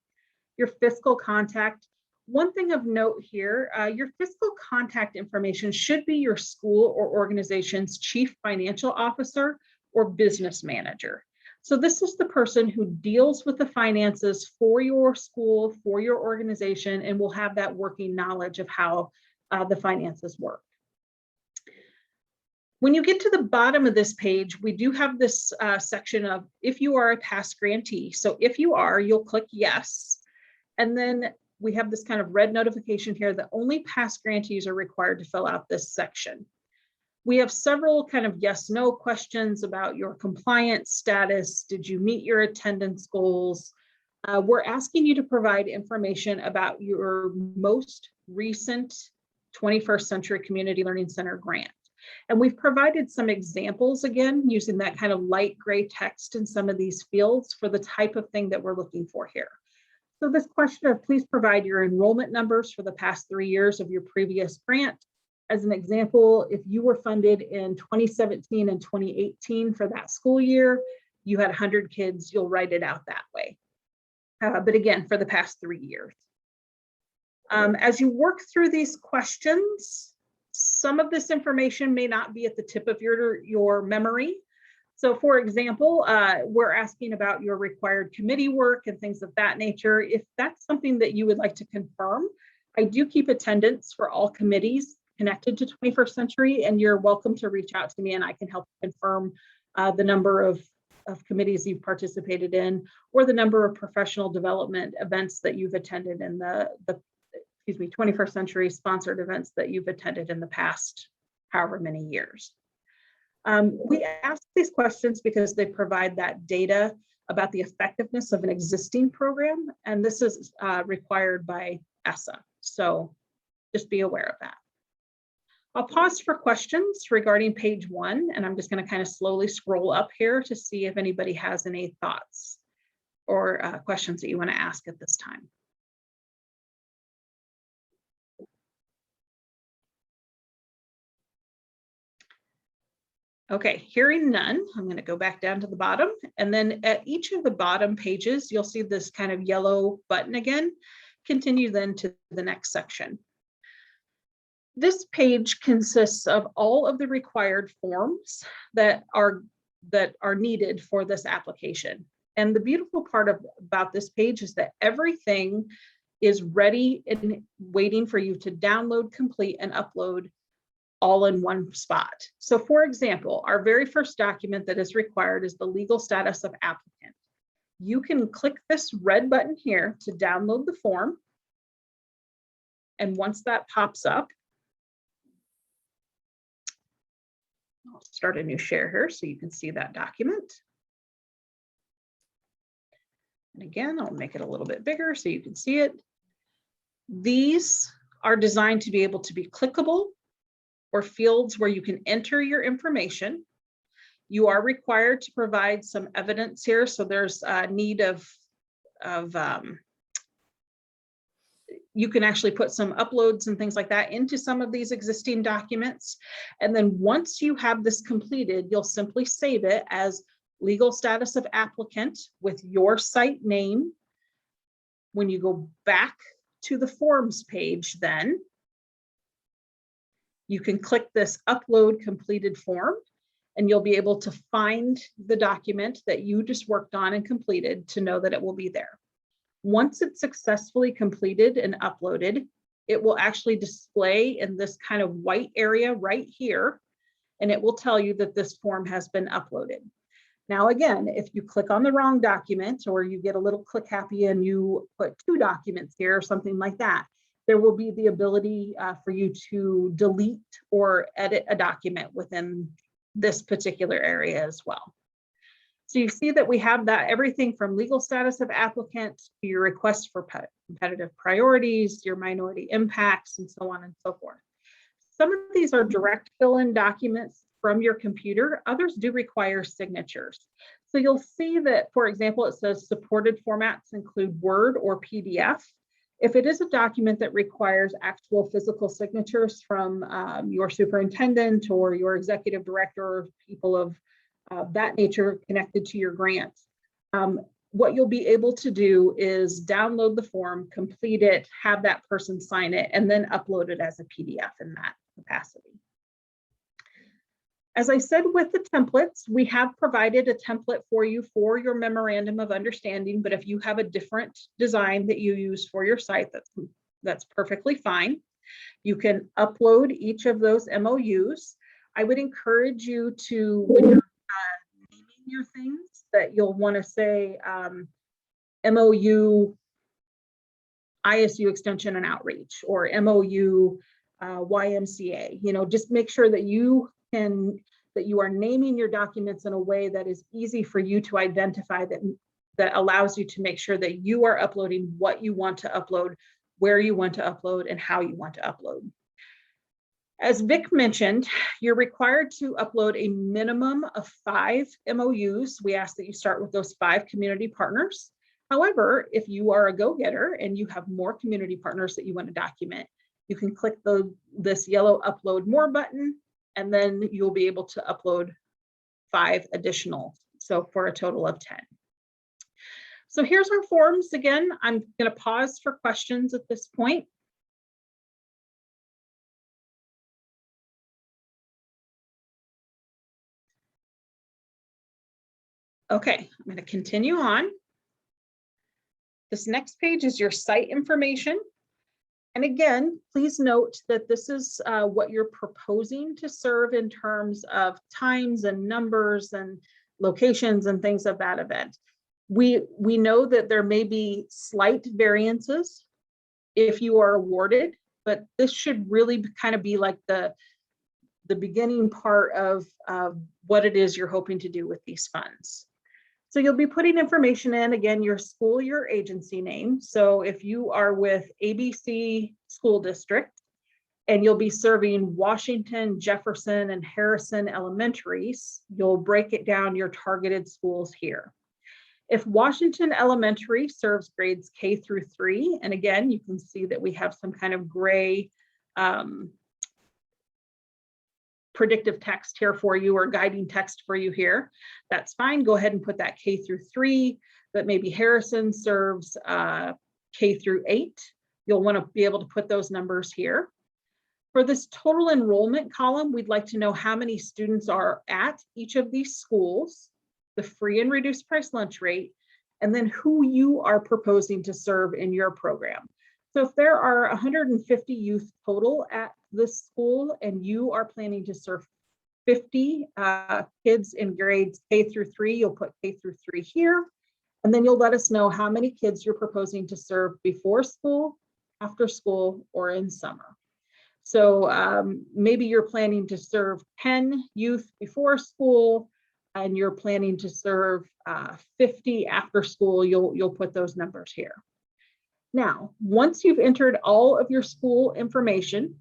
Speaker 2: your fiscal contact. One thing of note here, your fiscal contact information should be your school or organization's chief financial officer or business manager. So this is the person who deals with the finances for your school, for your organization, and will have that working knowledge of how the finances work. When you get to the bottom of this page, we do have this section of if you are a past grantee. So if you are, you'll click yes. And then we have this kind of red notification here that only past grantees are required to fill out this section. We have several kind of yes/no questions about your compliance status. Did you meet your attendance goals? We're asking you to provide information about your most recent 21st Century Community Learning Center grant. And we've provided some examples, again, using that kind of light gray text in some of these fields for the type of thing that we're looking for here. So this question of please provide your enrollment numbers for the past 3 years of your previous grant. As an example, if you were funded in 2017 and 2018 for that school year, you had 100 kids, you'll write it out that way. But again, for the past 3 years. As you work through these questions, some of this information may not be at the tip of your memory. So for example, we're asking about your required committee work and things of that nature. If that's something that you would like to confirm, I do keep attendance for all committees connected to 21st Century, and you're welcome to reach out to me and I can help confirm the number of committees you've participated in or the number of professional development events that you've attended in the 21st Century sponsored events that you've attended in the past however many years. We ask these questions because they provide that data about the effectiveness of an existing program, and this is required by ESSA. So just be aware of that. I'll pause for questions regarding page 1, and I'm just going to kind of slowly scroll up here to see if anybody has any thoughts or questions that you want to ask at this time. Okay, hearing none, I'm going to go back down to the bottom, and then at each of the bottom pages, you'll see this kind of yellow button again. Continue then to the next section. This page consists of all of the required forms that are needed for this application. And the beautiful part about this page is that everything is ready and waiting for you to download, complete, and upload all in one spot. So for example, our very first document that is required is the legal status of applicant. You can click this red button here to download the form. And once that pops up, I'll start a new share here so you can see that document. And again, I'll make it a little bit bigger so you can see it. These are designed to be able to be clickable or fields where you can enter your information. You are required to provide some evidence here. So there's a need of you can actually put some uploads and things like that into some of these existing documents. And then once you have this completed, you'll simply save it as legal status of applicant with your site name. When you go back to the forms page, then you can click this upload completed form and you'll be able to find the document that you just worked on and completed to know that it will be there. Once it's successfully completed and uploaded, it will actually display in this kind of white area right here, and it will tell you that this form has been uploaded. Now, again, if you click on the wrong document or you get a little click happy and you put 2 documents here or something like that, there will be the ability for you to delete or edit a document within this particular area as well. So you see that we have that everything from legal status of applicant to your request for competitive priorities, your minority impacts, and so on and so forth. Some of these are direct fill-in documents from your computer. Others do require signatures. So you'll see that, for example, it says supported formats include Word or PDF. If it is a document that requires actual physical signatures from your superintendent or your executive director or people of that nature connected to your grant, what you'll be able to do is download the form, complete it, have that person sign it, and then upload it as a PDF in that capacity. As I said with the templates, we have provided a template for you for your memorandum of understanding, but if you have a different design that you use for your site, that's perfectly fine. You can upload each of those MOUs. I would encourage you to, when you're naming your things, that you'll want to say MOU ISU Extension and Outreach or MOU YMCA. You know, just make sure that you are naming your documents in a way that is easy for you to identify, that allows you to make sure that you are uploading what you want to upload, where you want to upload, and how you want to upload. As Vic mentioned, you're required to upload a minimum of 5 MOUs. We ask that you start with those 5 community partners. However, if you are a go-getter and you have more community partners that you want to document, you can click this yellow upload more button, and then you'll be able to upload 5 additional, so for a total of 10. So here's our forms. Again, I'm going to pause for questions at this point. Okay, I'm going to continue on. This next page is your site information. And again, please note that this is what you're proposing to serve in terms of times and numbers and locations and things of that event. We know that there may be slight variances if you are awarded, but this should really kind of be like the beginning part of what it is you're hoping to do with these funds. So you'll be putting information in, again, your school, your agency name. So if you are with ABC School District and you'll be serving Washington, Jefferson, and Harrison elementaries, you'll break it down your targeted schools here. If Washington Elementary serves grades K through 3, and again, you can see that we have some kind of gray predictive text here for you, or guiding text for you here, that's fine. Go ahead and put that K through 3, but maybe Harrison serves K through 8. You'll want to be able to put those numbers here. For this total enrollment column, we'd like to know how many students are at each of these schools, the free and reduced price lunch rate, and then who you are proposing to serve in your program. So if there are 150 youth total at this school and you are planning to serve 50 kids in grades K through 3, you'll put K through 3 here. And then you'll let us know how many kids you're proposing to serve before school, after school, or in summer. So maybe you're planning to serve 10 youth before school and you're planning to serve 50 after school. You'll put those numbers here. Now, once you've entered all of your school information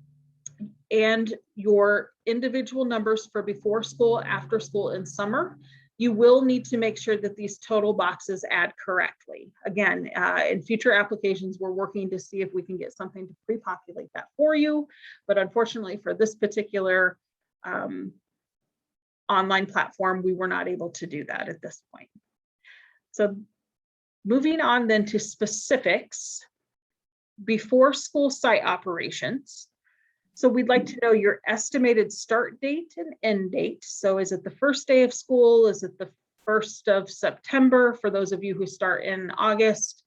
Speaker 2: and your individual numbers for before school, after school, and summer, you will need to make sure that these total boxes add correctly. Again, in future applications, we're working to see if we can get something to pre-populate that for you. But unfortunately, for this particular online platform, we were not able to do that at this point. So moving on then to specifics, before school site operations. So we'd like to know your estimated start date and end date. So is it the first day of school? Is it the 1st of September? For those of you who start in August,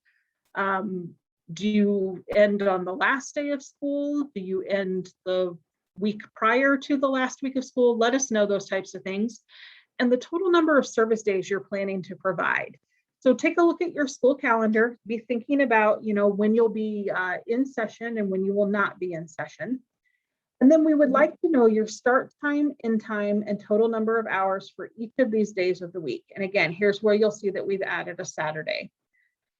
Speaker 2: do you end on the last day of school? Do you end the week prior to the last week of school? Let us know those types of things. And the total number of service days you're planning to provide. So take a look at your school calendar, be thinking about, when you'll be in session and when you will not be in session. And then we would like to know your start time, end time, and total number of hours for each of these days of the week. And again, here's where you'll see that we've added a Saturday.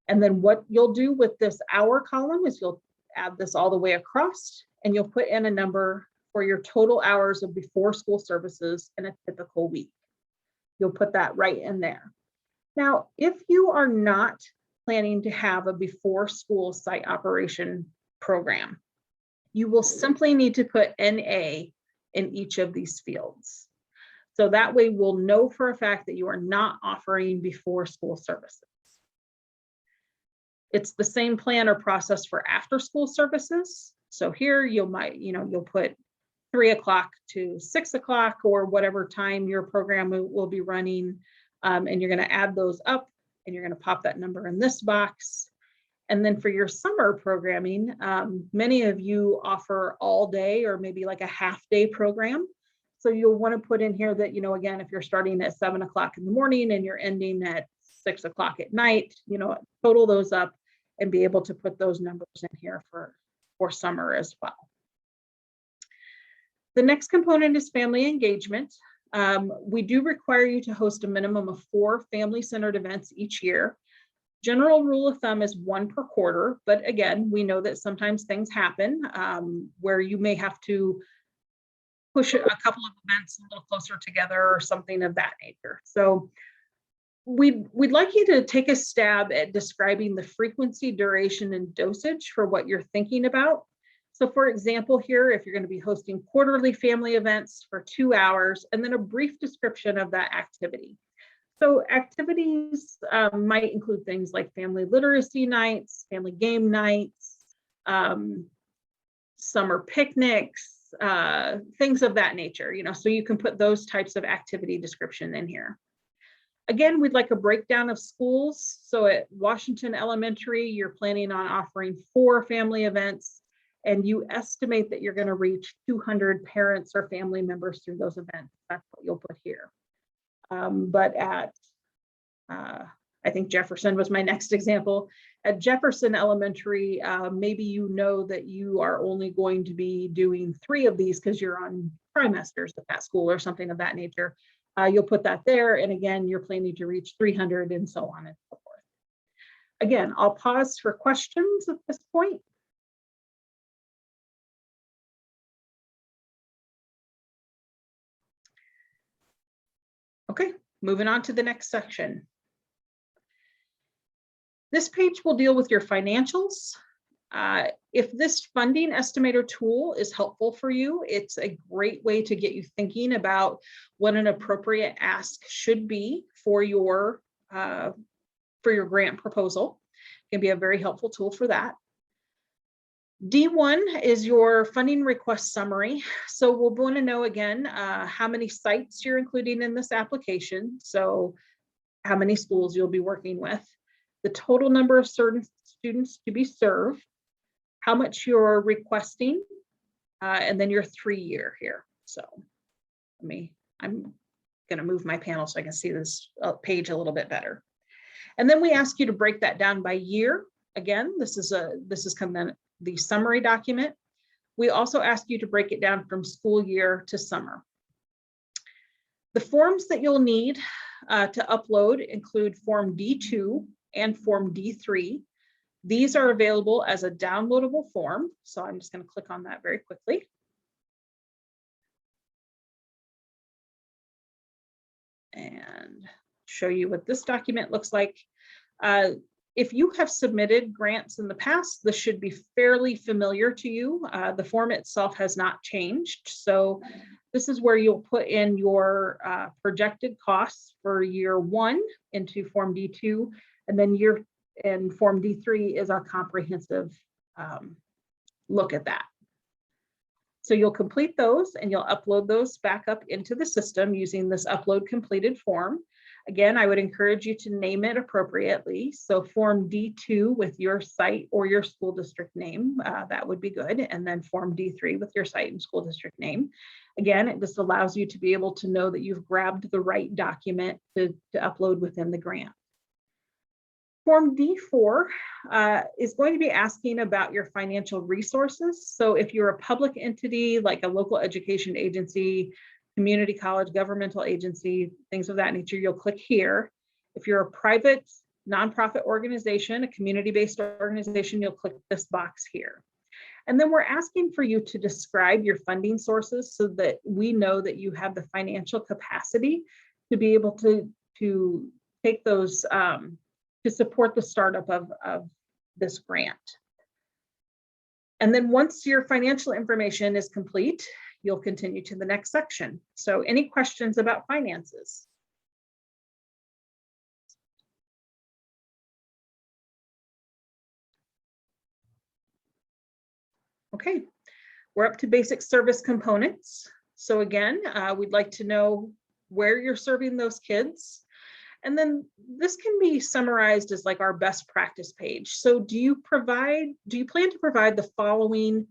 Speaker 2: And then what you'll do with this hour column is you'll add this all the way across and you'll put in a number for your total hours of before school services in a typical week. You'll put that right in there. Now, if you are not planning to have a before school site operation program, you will simply need to put NA in each of these fields. So that way we'll know for a fact that you are not offering before school services. It's the same plan or process for after school services. So here you'll put 3 o'clock to 6 o'clock or whatever time your program will be running. And you're going to add those up and you're going to pop that number in this box. And then for your summer programming, many of you offer all day or maybe like a half day program. So you'll want to put in here that, again, if you're starting at 7 o'clock in the morning and you're ending at 6 o'clock at night, total those up and be able to put those numbers in here for summer as well. The next component is family engagement. We do require you to host a minimum of 4 family-centered events each year. General rule of thumb is 1 per quarter, but again, we know that sometimes things happen where you may have to push a couple of events a little closer together or something of that nature. So we'd like you to take a stab at describing the frequency, duration, and dosage for what you're thinking about. So for example, here, if you're going to be hosting quarterly family events for 2 hours, and then a brief description of that activity. So activities might include things like family literacy nights, family game nights, summer picnics, things of that nature, so you can put those types of activity description in here. Again, we'd like a breakdown of schools. So at Washington Elementary, you're planning on offering 4 family events, and you estimate that you're going to reach 200 parents or family members through those events. That's what you'll put here. But at, I think Jefferson was my next example. At Jefferson Elementary, maybe that you are only going to be doing 3 of these because you're on trimesters at that school or something of that nature. You'll put that there. And again, you're planning to reach 300 and so on and so forth. Again, I'll pause for questions at this point. Okay, moving on to the next section. This page will deal with your financials. If this funding estimator tool is helpful for you, it's a great way to get you thinking about what an appropriate ask should be for your grant proposal. It can be a very helpful tool for that. D1 is your funding request summary. So we'll want to know again how many sites you're including in this application. So how many schools you'll be working with, the total number of certain students to be served, how much you're requesting, and then your 3-year here. So I'm gonna move my panel so I can see this page a little bit better. And then we ask you to break that down by year. Again, this is coming the summary document. We also ask you to break it down from school year to summer. The forms that you'll need to upload include Form D2 and Form D3. These are available as a downloadable form. So I'm just going to click on that very quickly. And show you what this document looks like. If you have submitted grants in the past, this should be fairly familiar to you. The form itself has not changed. So this is where you'll put in your projected costs for year 1 into Form D2, and then Form D3 is our comprehensive look at that. So you'll complete those and you'll upload those back up into the system using this upload completed form. Again, I would encourage you to name it appropriately. So Form D2 with your site or your school district name, that would be good. And then Form D3 with your site and school district name. Again, it just allows you to be able to know that you've grabbed the right document to upload within the grant. Form D4 is going to be asking about your financial resources. So if you're a public entity, like a local education agency, community college, governmental agency, things of that nature, you'll click here. If you're a private nonprofit organization, a community-based organization, you'll click this box here. And then we're asking for you to describe your funding sources so that we know that you have the financial capacity to be able to take those, to support the startup of this grant. And then once your financial information is complete, you'll continue to the next section. So any questions about finances? Okay, we're up to basic service components. So again, we'd like to know where you're serving those kids. And then this can be summarized as like our best practice page. So do you plan to provide the following,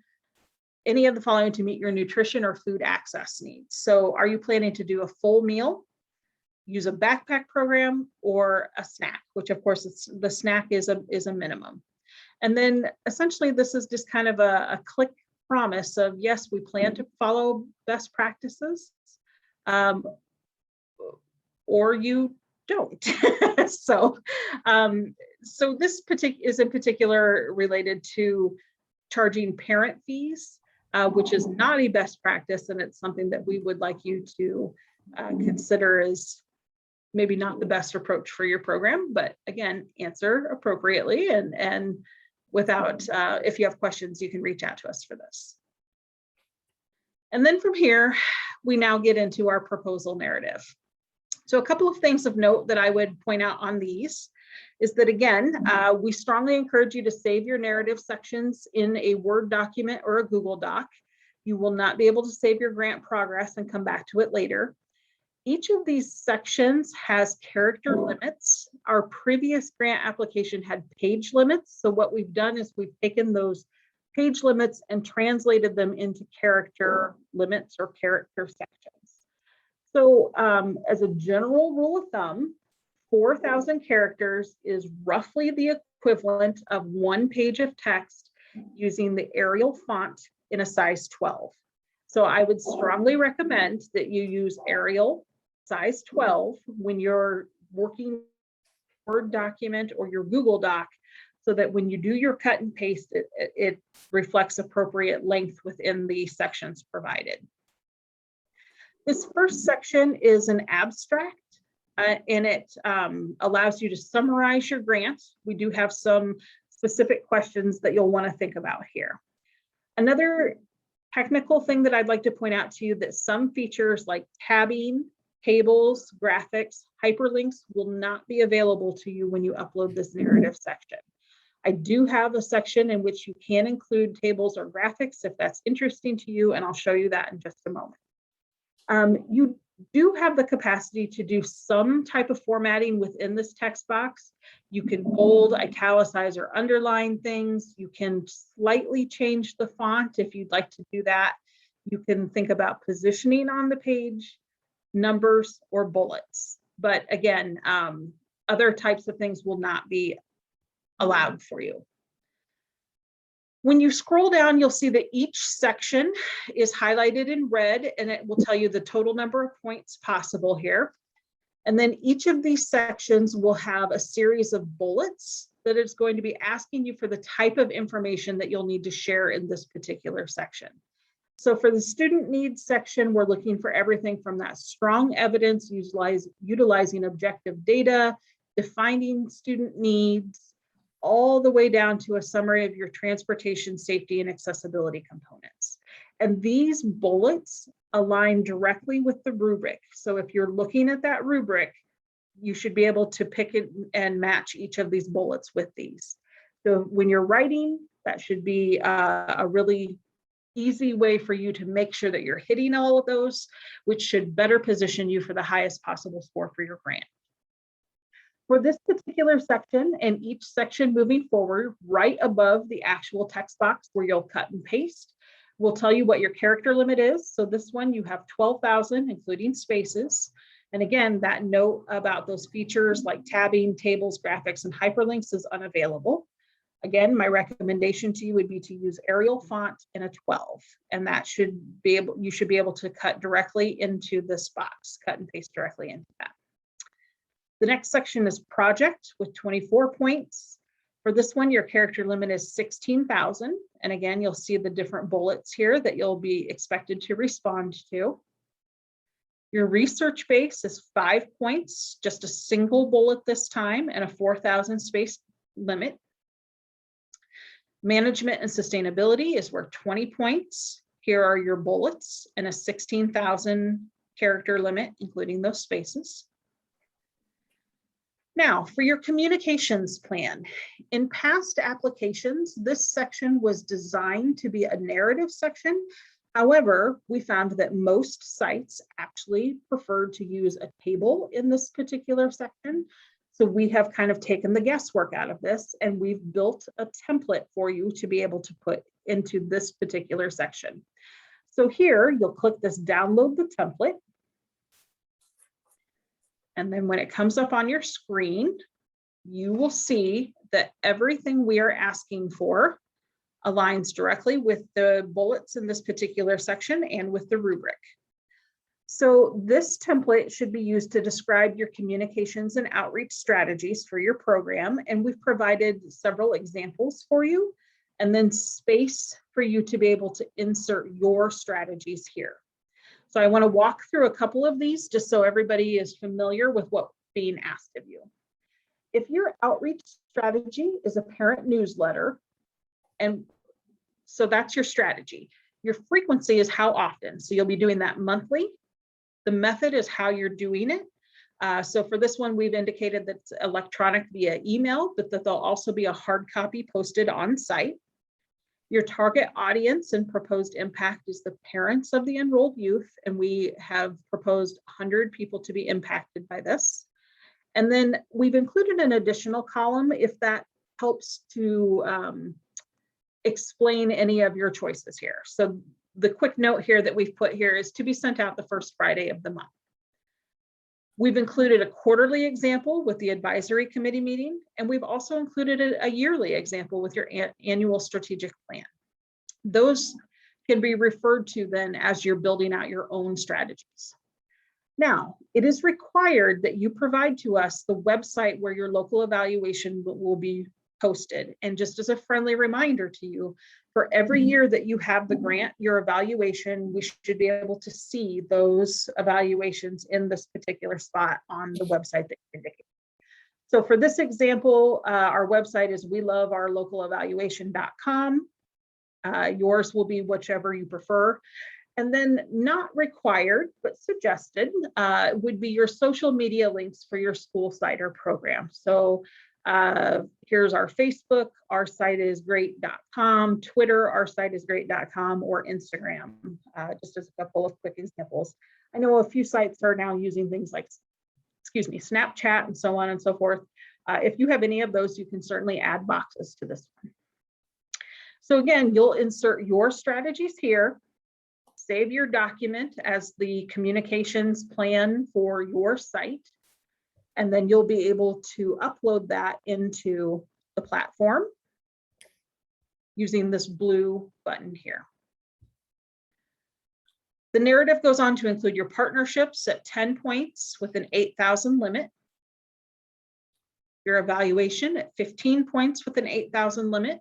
Speaker 2: any of the following to meet your nutrition or food access needs? So are you planning to do a full meal, use a backpack program, or a snack, which of course the snack is a minimum. And then essentially this is just kind of a click promise of, yes, we plan to follow best practices, or you don't. So this is in particular related to charging parent fees, which is not a best practice, and it's something that we would like you to consider as maybe not the best approach for your program, but again, answer appropriately, and without, if you have questions, you can reach out to us for this. And then from here, we now get into our proposal narrative. So a couple of things of note that I would point out on these is that, again, we strongly encourage you to save your narrative sections in a Word document or a Google Doc. You will not be able to save your grant progress and come back to it later. Each of these sections has character limits. Our previous grant application had page limits. So what we've done is we've taken those page limits and translated them into character limits or character sections. So as a general rule of thumb, 4,000 characters is roughly the equivalent of 1 page of text using the Arial font in a size 12. So I would strongly recommend that you use Arial size 12 when you're working Word document or your Google Doc, so that when you do your cut and paste, it reflects appropriate length within the sections provided. This first section is an abstract, and it allows you to summarize your grant. We do have some specific questions that you'll want to think about here. Another technical thing that I'd like to point out to you, that some features like tabbing, tables, graphics, hyperlinks will not be available to you when you upload this narrative section. I do have a section in which you can include tables or graphics if that's interesting to you, and I'll show you that in just a moment. You do have the capacity to do some type of formatting within this text box. You can bold, italicize, or underline things. You can slightly change the font if you'd like to do that. You can think about positioning on the page, numbers, or bullets. But again, other types of things will not be allowed for you. When you scroll down, you'll see that each section is highlighted in red, and it will tell you the total number of points possible here. And then each of these sections will have a series of bullets that is going to be asking you for the type of information that you'll need to share in this particular section. So for the student needs section, we're looking for everything from that strong evidence, utilizing objective data, defining student needs, all the way down to a summary of your transportation, safety, and accessibility components. And these bullets align directly with the rubric. So if you're looking at that rubric, you should be able to pick it and match each of these bullets with these. So when you're writing, that should be a really easy way for you to make sure that you're hitting all of those, which should better position you for the highest possible score for your grant. For this particular section and each section moving forward, right above the actual text box where you'll cut and paste, we'll tell you what your character limit is. So this one, you have 12,000, including spaces. And again, that note about those features like tabbing, tables, graphics, and hyperlinks is unavailable. Again, my recommendation to you would be to use Arial font in a 12, and that should be able, you should be able to cut directly into this box, cut and paste directly into that. The next section is project with 24 points. For this one, your character limit is 16,000. And again, you'll see the different bullets here that you'll be expected to respond to. Your research base is 5 points, just a single bullet this time, and a 4,000 space limit. Management and sustainability is worth 20 points. Here are your bullets and a 16,000 character limit, including those spaces. Now, for your communications plan, in past applications, this section was designed to be a narrative section. However, we found that most sites actually preferred to use a table in this particular section. So we have kind of taken the guesswork out of this, and we've built a template for you to be able to put into this particular section. So here, you'll click this download the template. And then when it comes up on your screen, you will see that everything we are asking for aligns directly with the bullets in this particular section and with the rubric. So this template should be used to describe your communications and outreach strategies for your program. And we've provided several examples for you, and then space for you to be able to insert your strategies here. So I want to walk through a couple of these just so everybody is familiar with what's being asked of you. If your outreach strategy is a parent newsletter, and so that's your strategy. Your frequency is how often. So you'll be doing that monthly. The method is how you're doing it. So for this one, we've indicated that it's electronic via email, but that there'll also be a hard copy posted on site. Your target audience and proposed impact is the parents of the enrolled youth, and we have proposed 100 people to be impacted by this. And then we've included an additional column if that helps to explain any of your choices here. So the quick note here that we've put here is to be sent out the first Friday of the month. We've included a quarterly example with the advisory committee meeting, and we've also included a yearly example with your annual strategic plan. Those can be referred to then as you're building out your own strategies. Now, it is required that you provide to us the website where your local evaluation will be posted. And just as a friendly reminder to you, for every year that you have the grant, your evaluation, we should be able to see those evaluations in this particular spot on the website that you indicate. So for this example, our website is weloveourlocalevaluation.com. Yours will be whichever you prefer. And then not required, but suggested would be your social media links for your school site or program. So here's our Facebook, our site is great.com, Twitter, our site is great.com, or Instagram, just as a couple of quick examples. I know a few sites are now using things like, excuse me, Snapchat and so on and so forth. If you have any of those, you can certainly add boxes to this one. So again, you'll insert your strategies here, save your document as the communications plan for your site, and then you'll be able to upload that into the platform using this blue button here. The narrative goes on to include your partnerships at 10 points with an 8,000 limit, your evaluation at 15 points with an 8,000 limit,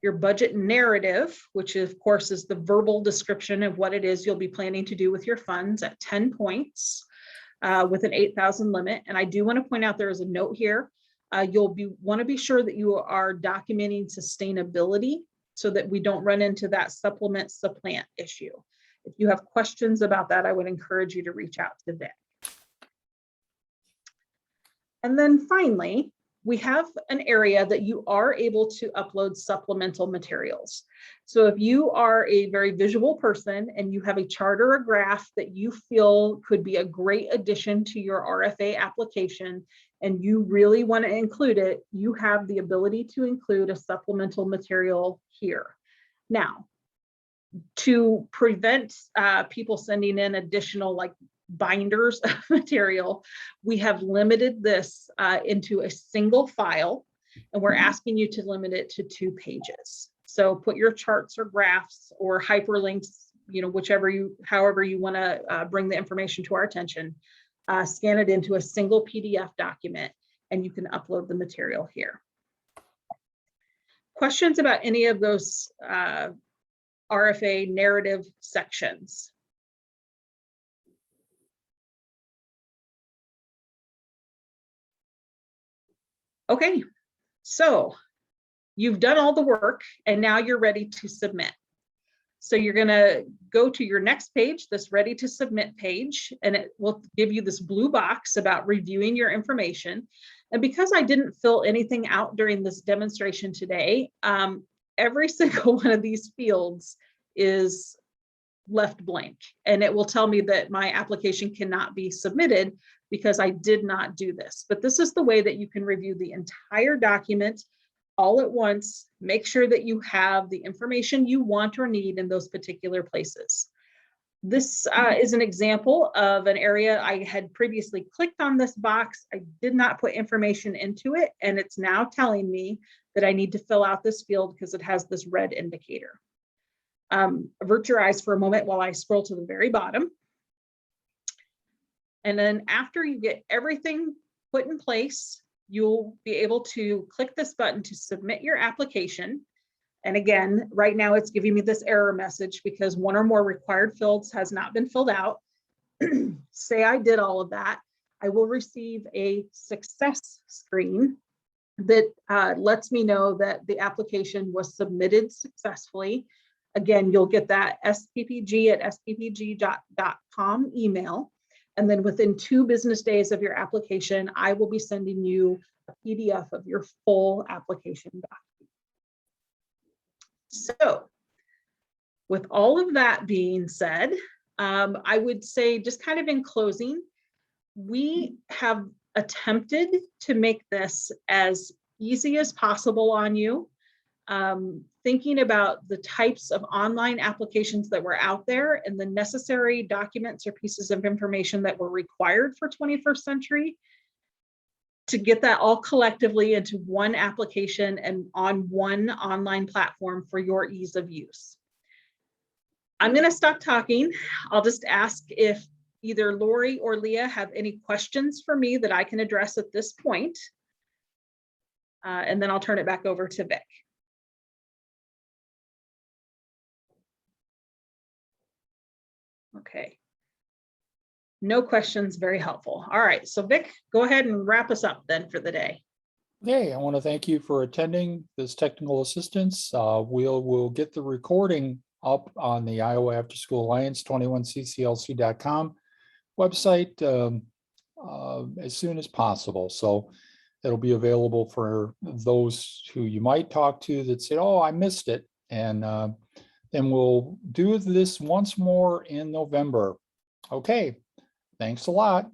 Speaker 2: your budget narrative, which of course is the verbal description of what it is you'll be planning to do with your funds at 10 points with an 8,000 limit. And I do want to point out there is a note here. You'll want to be sure that you are documenting sustainability so that we don't run into that supplement supplant issue. If you have questions about that, I would encourage you to reach out to Vic. And then finally, we have an area that you are able to upload supplemental materials. So if you are a very visual person and you have a chart or a graph that you feel could be a great addition to your RFA application and you really want to include it, you have the ability to include a supplemental material here. Now, to prevent people sending in additional like binders of material, we have limited this into a single file, and we're asking you to limit it to 2 pages. So put your charts or graphs or hyperlinks, you know, however you want to bring the information to our attention, scan it into a single PDF document, and you can upload the material here. Questions about any of those RFA narrative sections? Okay, so you've done all the work and now you're ready to submit. So you're going to go to your next page, this ready to submit page, and it will give you this blue box about reviewing your information. And because I didn't fill anything out during this demonstration today, every single one of these fields is left blank, and it will tell me that my application cannot be submitted because I did not do this. But this is the way that you can review the entire document all at once, make sure that you have the information you want or need in those particular places. This is an example of an area I had previously clicked on this box. I did not put information into it, and it's now telling me that I need to fill out this field because it has this red indicator. Avert your eyes for a moment while I scroll to the very bottom. And then after you get everything put in place, you'll be able to click this button to submit your application. And again, right now it's giving me this error message because one or more required fields has not been filled out. Say I did all of that, I will receive a success screen that lets me know that the application was submitted successfully. Again, you'll get that sppg@sppg.com email. And then within 2 business days of your application, I will be sending you a PDF of your full application document. So with all of that being said, I would say just kind of in closing, we have attempted to make this as easy as possible on you. Thinking about the types of online applications that were out there and the necessary documents or pieces of information that were required for 21st century, to get that all collectively into one application and on one online platform for your ease of use. I'm going to stop talking. I'll just ask if either Lori or Leah have any questions for me that I can address at this point. And then I'll turn it back over to Vic. Okay. No questions, very helpful. All right, so Vic, go ahead and wrap us up then for the day.
Speaker 1: Okay, I want to thank you for attending this technical assistance. We'll get the recording up on the Iowa After School Alliance 21cclc.com website as soon as possible. So it'll be available for those who you might talk to that say, oh, I missed it. And and we'll do this once more in November. Okay, thanks a lot.